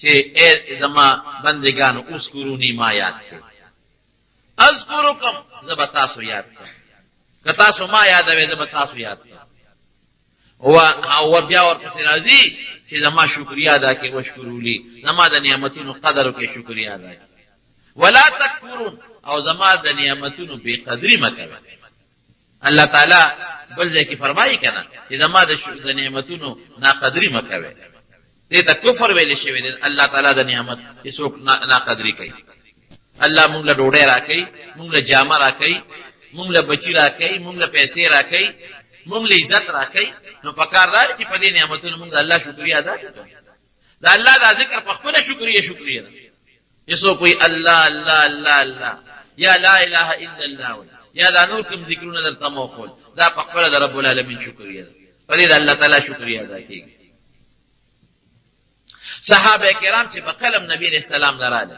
چې اے زما بندگانو اذکرونی ما یاد کړئ اذکرکم زب تاسو یاد کړئ که تاسو ما یادوي زب تاسو یاد کړئ او بیا ورپسې راځي چې زما شکریا ادا کړئ وشکرولی زما د نعمتونو قدر وکړئ شکریا ادا کړئ ولا تکفرون او زما د نعمتونو بے قدری مکوئ. الله تعالی بل ځای کې فرمایي کنه چې زما د نعمتونو ناقدری مکوئ دې ته کفر ویل شوی دی. الله تعالی د نعمت هیڅوک ناقدری کوي. الله مونږ له ډوډۍ راکوي مونږ له جامه راکوي مونږ له بچی راکوي مونږ له پیسې راکوي مونږ له عزت راکوي. نو پکار دی چې په دې نعمتونو مونږ د الله شکریا ادا کړو. د الله د ذکر په خپل شکریا ده. یسو کوئی الله الله الله الله یا لا اله الا الله یا دا نور کوم ذکرونه درته مو خول دا په خپل د رب العالمین شکریا ده په دې د الله تعالی شکریا ادا کیږي صحابه کرام چې په قلم نبی علیہ السلام دراله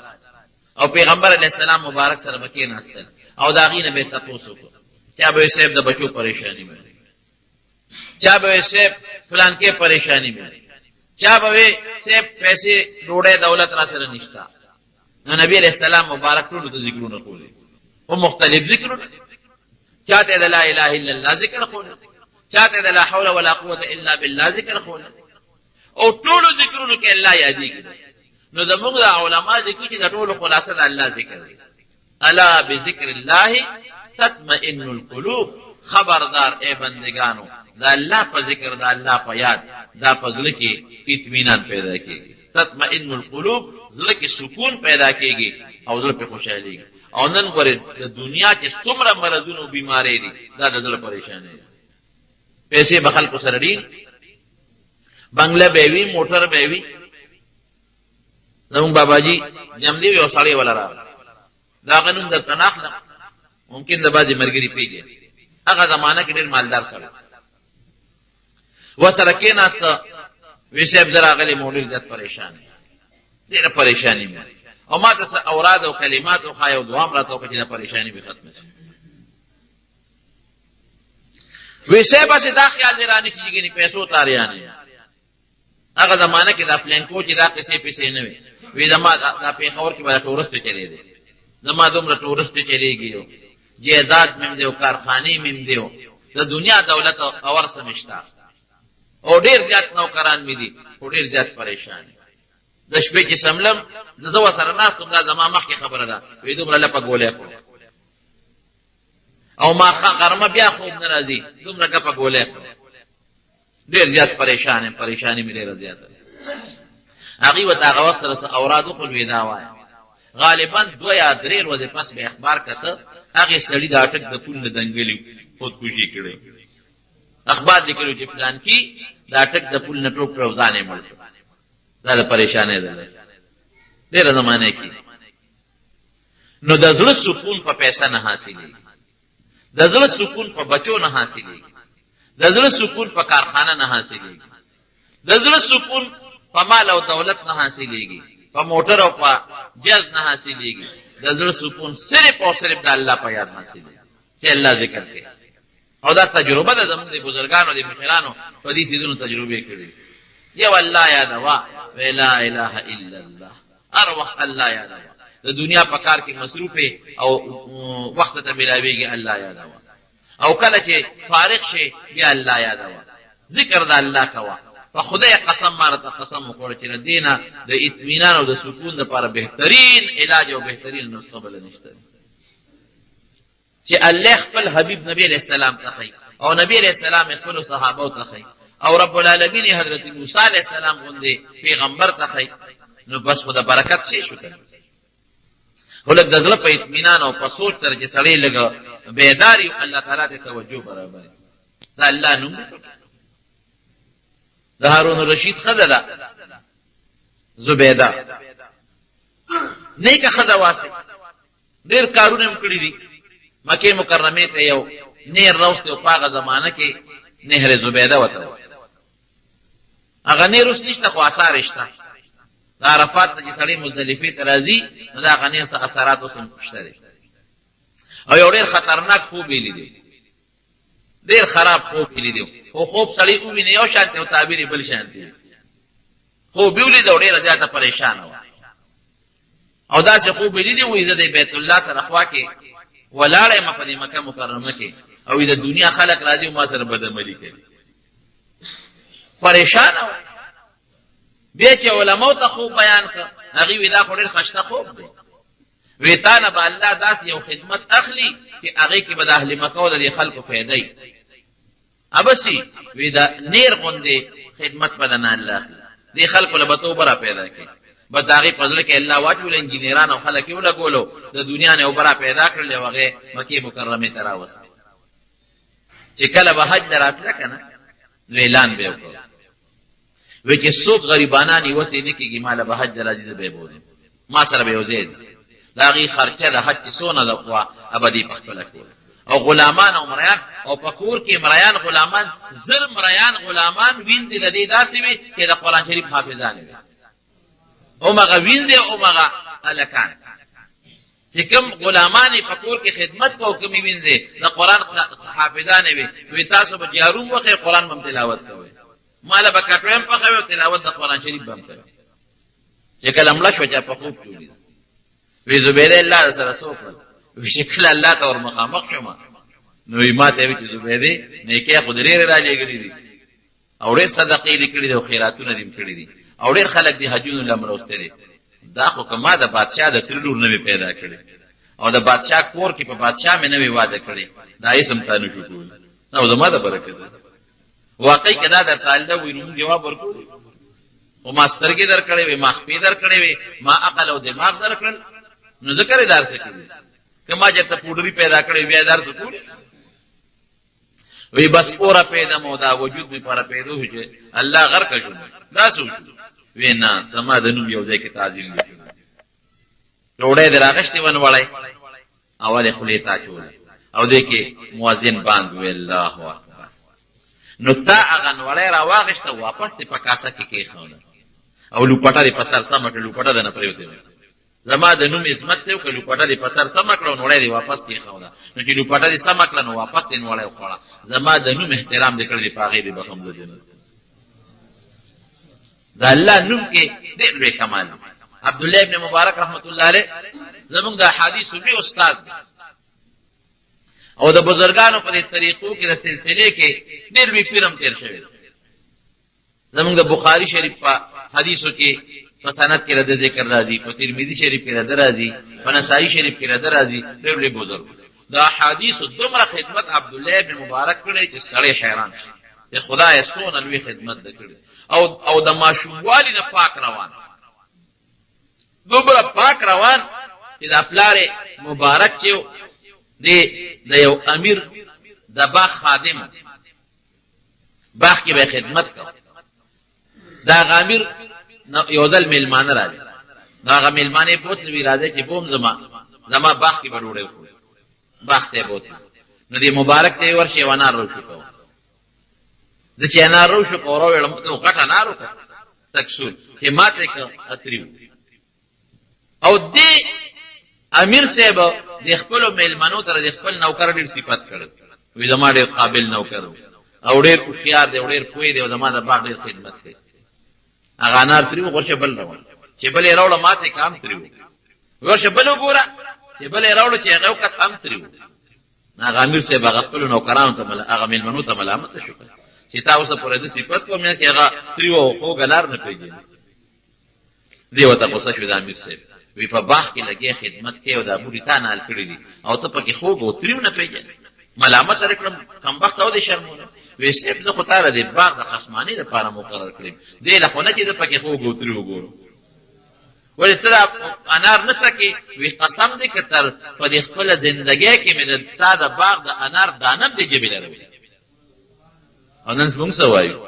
او پیغمبر علیہ السلام مبارک سره بکې ناستل او دا غینه به تاسو کو چا به سیب د بچو پریشانی مې چا به سیب فلان کې پریشانی مې چا به سیب پیسې ډوډۍ دولت را سره نشتا نو نبی علیہ السلام مبارک ټول ته ذکرونه کولې او مختلف ذکرونه چاته لا اله الا الله ذکر کولې چاته لا حول ولا قوه الا بالله ذکر کولې او ټول ذکرونه کې الله یادېږي نو د موږ علماء ذکر چې د ټول خلاصه د الله ذکر دی الا بذکر الله تطمئن القلوب خبردار اے بندگانو دا الله په ذکر دا الله په یاد دا په ځل کې اطمینان پیدا کیږي تطمئن القلوب ځل کې سکون پیدا کیږي او ځل په خوشالي او نن غره د دنیا چې څومره مرزونه او بیماری دي دا د ځل پریشانه دي پیسې بخل کو سره دي بنگله بیوی موټر بیوی زمون بابا جی جمدی یو ساړی ولا را دا غنوم د تناخ ممکن د بازي مرګري پیږي هغه زمانہ کې ډېر مالدار سره وسره کې ناست ویسب زرا غلي مولوی ذات پریشان ډېر پریشانی مې او ما ته اوراد او کلمات او خایو دوام راته کې د پریشانی به ختم شي ویسب چې دا خیال درانه کیږي نه پیسو تاریانه هغه زمانہ کې د فلانکو چې دا قصې پیسې نه وي زما دا په خور کې ولا تورست چلی دي زما دومره تورست چلیږي جیداد مم دیو کارخانه مم دیو د دنیا دولت اور سمشتا او ډیر زیات نوکران مې دي او ډیر زیات پریشان د شپې چې سملم د زو سره ناس کوم دا زما مخ کې خبره ده وې دومره لپه ګولې خو او ما غرمه بیا خوب ناراضي دومره کپه ګولې خو ډیر زیات پریشانی مې ډیر زیات هغه وتا هغه سره اوراد خو وینا وای غالبا 2 یا 3 ورځې پس به اخبار کته هغه سړی د اٹک د پول دنګلی خودکشي کړي اخبار لیکلو چې پلان کې د اٹک د پول نه ټوک پروځانه مړ دا پریشانه ده ډېر زمانه کې نو د زړه سکون په پیسې نه حاصلې د زړه سکون په بچو نه حاصلې د زړه سکون په کارخانه نه حاصلې د زړه سکون په مال او دولت نه حاصلېږي په موټر او په جز نه حاصلېږي د زړه سکون صرف او صرف د الله په یاد حاصلېږي چې الله ذکر کوي او دا تجربه ده زموږ د بزرګانو د مشرانو په دې سيزونو تجربه کړې یو الله یاد وا لا اله الا الله هر وخت الله یاد وا د دنیا په کار کې مصروف او وخت ته ملاويږي الله یاد وا او کله چې فارغ شي یا الله یاد وا ذکر د الله کوا په خدای قسم مارته قسم وکړه چې دینه د اطمینان او د سکون لپاره بهترین علاج او بهترین نسخه بل نشته چې الله خپل حبیب نبی علیہ السلام ته او نبی علیہ السلام خپل صحابه ته او رب العالمین حضرت موسی علیہ السلام غوندې پیغمبر ته نو بس خدای برکت شي شکر ولک دغه په اطمینان او په سوچ سره چې سړی لګا بیداری الله تعالی ته توجه برابر دا الله نوم د هارون رشید خزله زبیده نیکه خزه واسه ډیر کارونه کړی دي مکه مکرمه ته یو نهر راوسته او پاغه زمانہ کې نهر زبیده وته هغه نهر اوس نشته خو آثار شته د عرفات چې سړی مزدلفه ته راځي دا غنیه سره اثرات اوسم شته او یو ډیر خطرناک خوب لیدي ډیر خراب خوب لیدي او خوب سړی کو ویني او شانته او تعبیر بل شانته خوب ویلي دا ډیر زیاته پریشان و او دا چې خوب لیدي وې د بیت الله سره خوا کې ولاړې په مکه مکرمه کې او د دنیا خلق راځي او ما سره بدعملي کوي پریشان و بیا چې علماء ته خوب بیان کړ هغه وی دا خوري خشته خوب دی وی تا نه به الله داس یو خدمت اخلي چې هغه کې به د اهل مکه او د خلکو فائدې ابسي وی دا نیر غوندې خدمت بدن الله دې خلکو له بتو برا پیدا کړي بس هغه پزله کې الله واجب انجینران او خلک یو لګولو د دنیا نه برا پیدا کړل هغه مکه مکرمه ته راوستي چې کله به حج دراتله کنه اعلان به وکړ وی چې څوک غریبانانی وسې نه کېږي مال به حج راځي به بوله ما سره به وزید داغي خرچه د حج سونه د خوا ابدي پخپل کول او غلامان او مریان او پکور کې مریان غلامان زر مریان غلامان وینځي د دې داسې وي چې د قران شریف حافظان وي او مغه وینځي او مغه الکان چې کوم غلامان پکور کې خدمت کو کوم وینځي د قران حافظان وي تاسو به جاروم وخه قران بم تلاوت کوي مال به کټویم په خو تلاوت د قران شریف بم کوي چې کله املا شو چې په خوب جوړي وی زبیر الله سره سوکل وی شکل الله ته ور مخامخ شوم نو ماته وی چې زبیر نیکه قدرت راځي دي او ډېر صدقې لیکلي دي او خیراتونه دي کړی دي او ډېر خلک دي حجونو لمروسته دي دا خو کما د بادشاہ د ترلور نه پیدا کړي او د بادشاہ کور کې په بادشاہ مې نه واده کړي دا یې سم تانو شو ټول او زما د برکت واقعي کدا د طالب وینم جواب ورکړي او ماستر کې درکړې وي ما خپې درکړې وي ما عقل او دماغ درکړل نو ذکر دار سکي کما چې ته پودری پیدا کړې بیا دار سکول وی بس اورا پیدا مودا وجود می پر پیدا هو چې الله غر کړو دا سوچ وینا سما د نوم یو ځای کې تعظیم دي روړې دراغشتي ون وړای اواله خلی تا چول او دې کې مؤذن باند وی الله اکبر نو تا اغن وړای را واغشته واپس ته پکاسه کې خونه او لوپټه دې پسر سمټ لوپټه نه پریوته زما د نوم عظمت ته کلو پټه دې پسر سمکړو نوړې دې واپس کې خونه نو چې لو پټه دې سمکړه نو واپس دې نوړې خوړه زما د نوم احترام دې کړې پاغې دې بخم د جنت دا الله نوم کې ډېر لوی کمال عبد الله ابن مبارک رحمت الله علیه زموږ د حدیث او استاد او د بزرګانو په طریقو کې د سلسله کې ډېر وی پیرم تیر شوی زموږ د بخاری شریف په حدیثو کې سند کې رد ذکر راځي په ترمذی شریف کې رد راځي په نسائی شریف کې رد راځي ډېر لوی بزرګ دا حدیث دومره خدمت عبد الله ابن مبارک کړی چې سړی حیران شي چې خدای سونه لوی خدمت وکړي او د ماشوموالي نه پاک روان دومره پاک روان چې د خپل مبارک چې د یو امیر د باغ خادم باغ کې به خدمت کوي دا غامر یو ځل میلمانه راځي دا هغه میلمانه بوتل وی راځي چې بوم زما باغ کې بروړې وو باغ ته بوتل نو دې مبارک ته ورشي ونار رو شو کو د چې انار رو شو کو راوړم نو غټ انار وکړ تکسو چې ماته ک اتریو او دې امیر صاحب د خپل میلمنو تر د خپل نوکر ډیر صفات کړ وی زما ډیر قابل نوکر او ډیر خوشیار دی ډیر پوی دی او زما د باغ ډیر خدمت کوي هغه انار تریو ورشه بل راوړ چې بل راوړ ماته کام تریو ورشه بل وګوره چې بل راوړ چې هغه وخت هم تریو هغه امیر صاحب هغه خپل نوکرانو ته هغه میلمنو ته ملامت شو چې تاسو پرې د صفات کوم نه چې هغه تریو خو غلار نه پیږي دی وته غوسه شو د امیر صاحب وی په باغ کې لګي خدمت کوي او د ابو ریتان حل کړی دي او ته پکې خو غو تریو نه پیږي ملامت رکړم کم وخت او د شرمونه وی سیب زه خو تعالی د باغ د خصمانی لپاره مقرر کړم دی له خونه کې د پکې خو غوتري وګورو ولې تر انار نسکی وی قسم دې کتر په دې خپل ژوندۍ کې مې د ساده باغ د انار دانم دې جبل لري او نن څنګه سوایو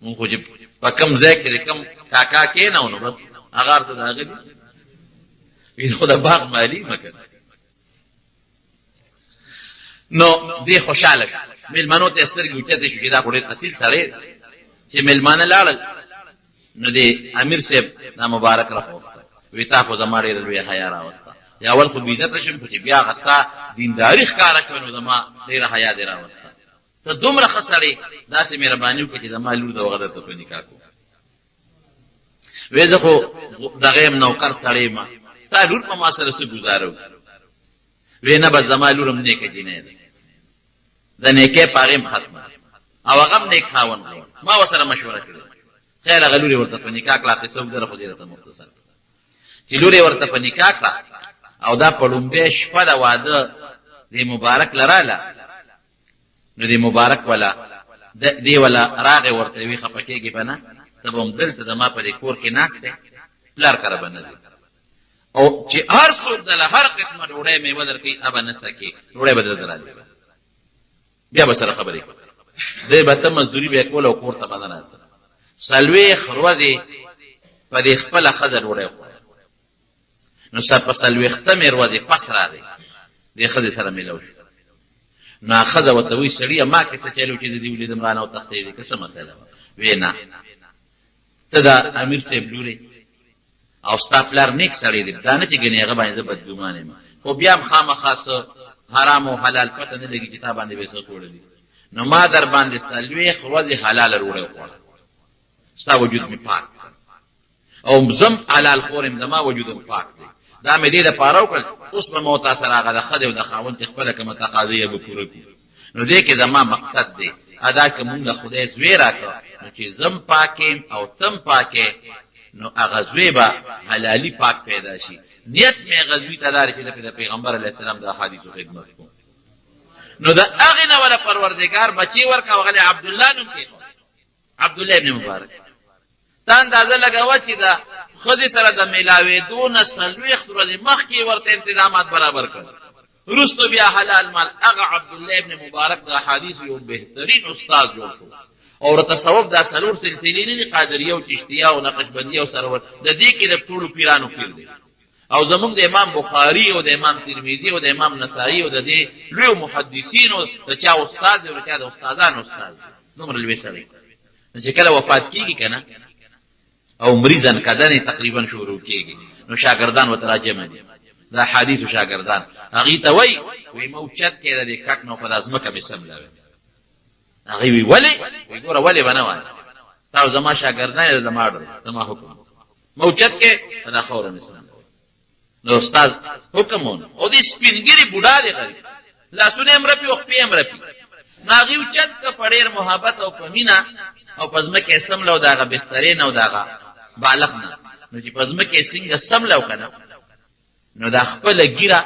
مونږ خو چې په کم ځای کې کم کاکا کې نه ونه بس هغه څه داغه دي وی خو د باغ مالی مکه نو دې خوشاله ملمنو ته سترګې اوچته شو چې دا ډېر اصیل سړی چې ملمانه لاړل نو دې امیر صاحب دا مبارک راوخته وی تاسو زما ډېر لوی حیا راوسته یا اول خو عزت شم چې بیا غستا دینداری ښکارا کړو زما ډېر حیا دې راوسته ته دومره خسړې داسې مهرباني وکړي چې زما لور د وغه ته په نکاح کو وې زه خو دغه نوکر سړی ما ستا لور په ما سره څه گزارو وې نه بس زما لورم نیکه جنې ده د نیکه پاغم ختمه او هغه نیک خاون ما وسره مشوره کړې خیر هغه لوري ورته په نکاح کړه ته څو در خو دې ته مختصر چې لوري ورته په نکاح کړه او دا پړومبه شپه د واده دې مبارک لراله نو دې مبارک ولا دې ولا راغه ورته وی خپکیږي پنه ته هم دلته د ما په کور کې ناشته پلار کړه باندې او چې هر څوک د هر قسمه ډوړې مې ودر کوي ابا نسکی ډوړې بدل درالي بیا به سره خبرې دې به ته مزدوري به کول او کور ته باندې راځه سلوي خروزي په دې خپل خزر ډوړې نو سر په سلوي ختمه وروځي پس راځي دې خزر سره ملو نو ښځه ورته وایي سړیه ما کیسه چلو چې د دې ولیدم رانه وتښتېدې که څه مسله وه ویې نه ته د امیر صاحب لورې او ستا پلار نیک سړی دی دا نه چې ګنې هغه باندې زه بدګمان یم خو بیا هم خامخا څه حرام او حلال پته نه لګي چې تا باندې به څه خوړلي نو ما در باندې 40 ورځې حلاله روړی وخوړه ستا وجود مې پاک او زم حلال خور یم زما وجود هم پاک دی دا مې دې دپاره وکړل اوس به مو تا سره هغه د ښځې او د خاوند چې خپله کومه تقاضی یې به پوره کړو نو دې کې زما مقصد دی ادا که مونږ له خدای زوی راکړه نو چې زم پاک یم او تم پاک نو هغه زوی به حلالي پاک پیدا شي نیت مې هغه زوی ته دا دی چې د پیغمبر علیه السلام د احادیثو خدمت کوم نو د هغې نه وله پروردګار بچی ورکړه هغه له عبدالله نوم کېښود عبدالله ابن مبارک تا اندازه لګوه چې د ښځې سره د میلاوېدو نه 40 ورځې مخکې ورته انتظامات برابر کړل وروستو بیا حلال مال هغه عبدالله ابن مبارک د احادیثو یو بهترین استاد جوړ شو او تصوف دا 4 سلسلې نه دي قادریه او چشتیه او نقشبندیه او سرور د دې کې د ټولو پیرانو پیر دی او زمونږ د امام بخاري او د امام ترمذي او د امام نسائي او د دې لوی محدثینو د چا استاد دی او د چا د استادانو استاد دومره لوی سړی چې کله وفات کیږي کنه او مریضان کدنې تقریبا شروع کیږي نو شاګردان ورته راجمع دي د احادیثو شاګردان هغې ته وایي موچت کې د دې کټ نو په دا ځمکه مې سملوي هغې وی ولې وی ګوره ولې به نه وایي تا زما شاګردان یې زما ډر زما حکم موچت کې په دا خاوره مې سملوي نو استاد حکم ونه او دې سپینګیري بوډا دی غریب لاسونه یې هم رپي او خپې هم رپي نو هغې اوچت که په ډېر محبت او په مینه او په ځمکه یې سملو د هغه بسترې نه او د هغه بالغ نه نو چې په ځمکه یې څنګه سملو که نه نو دا خپله ګیره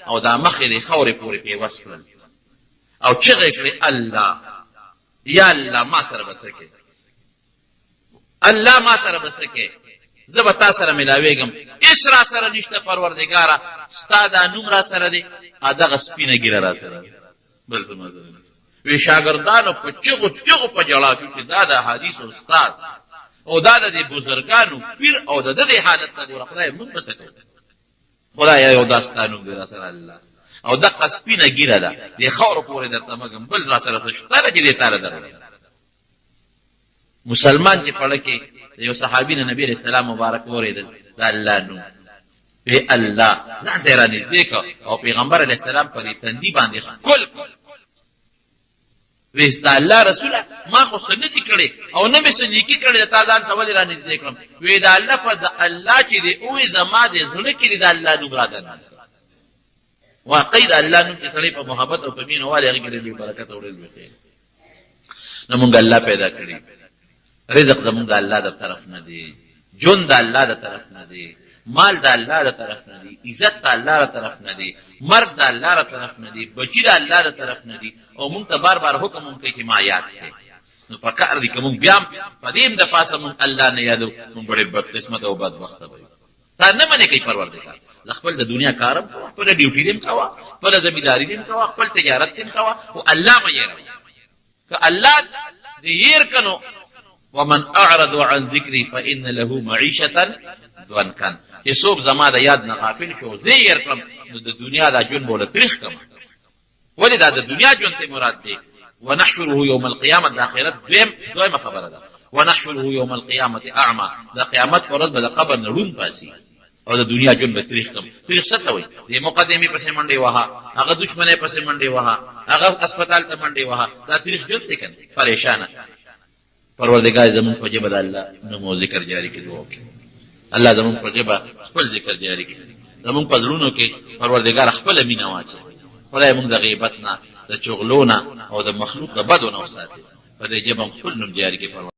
او دا مخ یې د خاورې پورې پیوست کړل او چغې کړې الله یا الله ما سره به څه کې الله ما سره به څه کې زه به تا سره میلاوېږم هېڅ را سره نشته پروردګاره ستا دا نوم را سره دی دغه سپینه ګیره را سره بل څه مزه نه وی شاګردانو په چغو چغو په ژړا شو چې دا د احادیثو استاد او دا د دې بزرګانو پیر او د دې حالت ته ګوره خدای موږ به څه کوو خدایا یو دا ستا نوم دی را سره الله او دغه سپینه ګیره ده دې خاورو پورې درته مګم بل را سره څه شته نه چې دې تا راله مسلمان چې پړه کې یو صحابي نه نبی علیه السلام مبارک اورېدل د الله نوم وی الله ځان ته یې رانږدې کړ او پیغمبر علیه السلام په دې تندي باندې ښکل وی ستا الله رسوله ما خو څه نه دي کړې او نه مې څه نیکي کړې تا ځان ته ولې رانږدې کړم وی د الله په د الله چې دی اوې زما د زړه کې دی د الله نوم رادننه واقعي د الله نوم چې سړی په محبت او په مینه والي هغې کې ډېر لوی برکت او ډېر لوی خیر نو مونږ الله پیدا کړي رزق زمونږ د الله د طرف نه دی ژوند د الله د طرف نه دی مال د الله د طرف نه دی عزت د الله د طرف نه دی مرګ د الله د طرف نه دی بچی د الله د طرف نه دی او مونږ ته بار بار حکم کوي چې ما یاد کړئ نو پکار دي که مونږ بیا هم په دې هم د پاسه مونږ الله نه یادو مونږ ډېر بدقسمت او بدبخته به یو تا نه منې کوي پروردګار خپل د دنیا کار هم کوه خپله ډیوټي دې هم کوه خپله زمینداري دې هم کوه خپل تجارت دې هم کوه خو الله مه هېروه که الله دې هېر که نو ومن اعرض عن ذکري فان له معیشة ضنکا چې څوک زما د یاد نه غافل شو زه یې هېر کړم نو د دنیا دا ژوند به ورله تریخ کړم ولې دا د دنیا ژوند ته مراد دی ونحشره یوم القیامت د آخرت دویمه خبره ده ونحشره یوم القیامت اعمى د قیامت په ورځ به د قبر نه ړوند باسي او د دنیا ژوند به تریخ کړم تریخ څه ته وایي دې مقدمې پسې منډې وهه هغه دشمنۍ پسې منډې وهه هغه اسپتال ته منډې وهه دا تریخ ژوند دی که نه پریشانه پروردګار زمونږ په ژبه د الله نوم او ذکر جاري کړي دعا وکړي الله زمونږ په ژبه خپل ذکر جاري کړي زمونږ په زړونو کې پروردګار خپله مینه واچوي خدای مونږ د غیبت نه د چغلو نه او د مخلوق د بدو نه وساتي په دې ژبه خپل نوم جاري کړي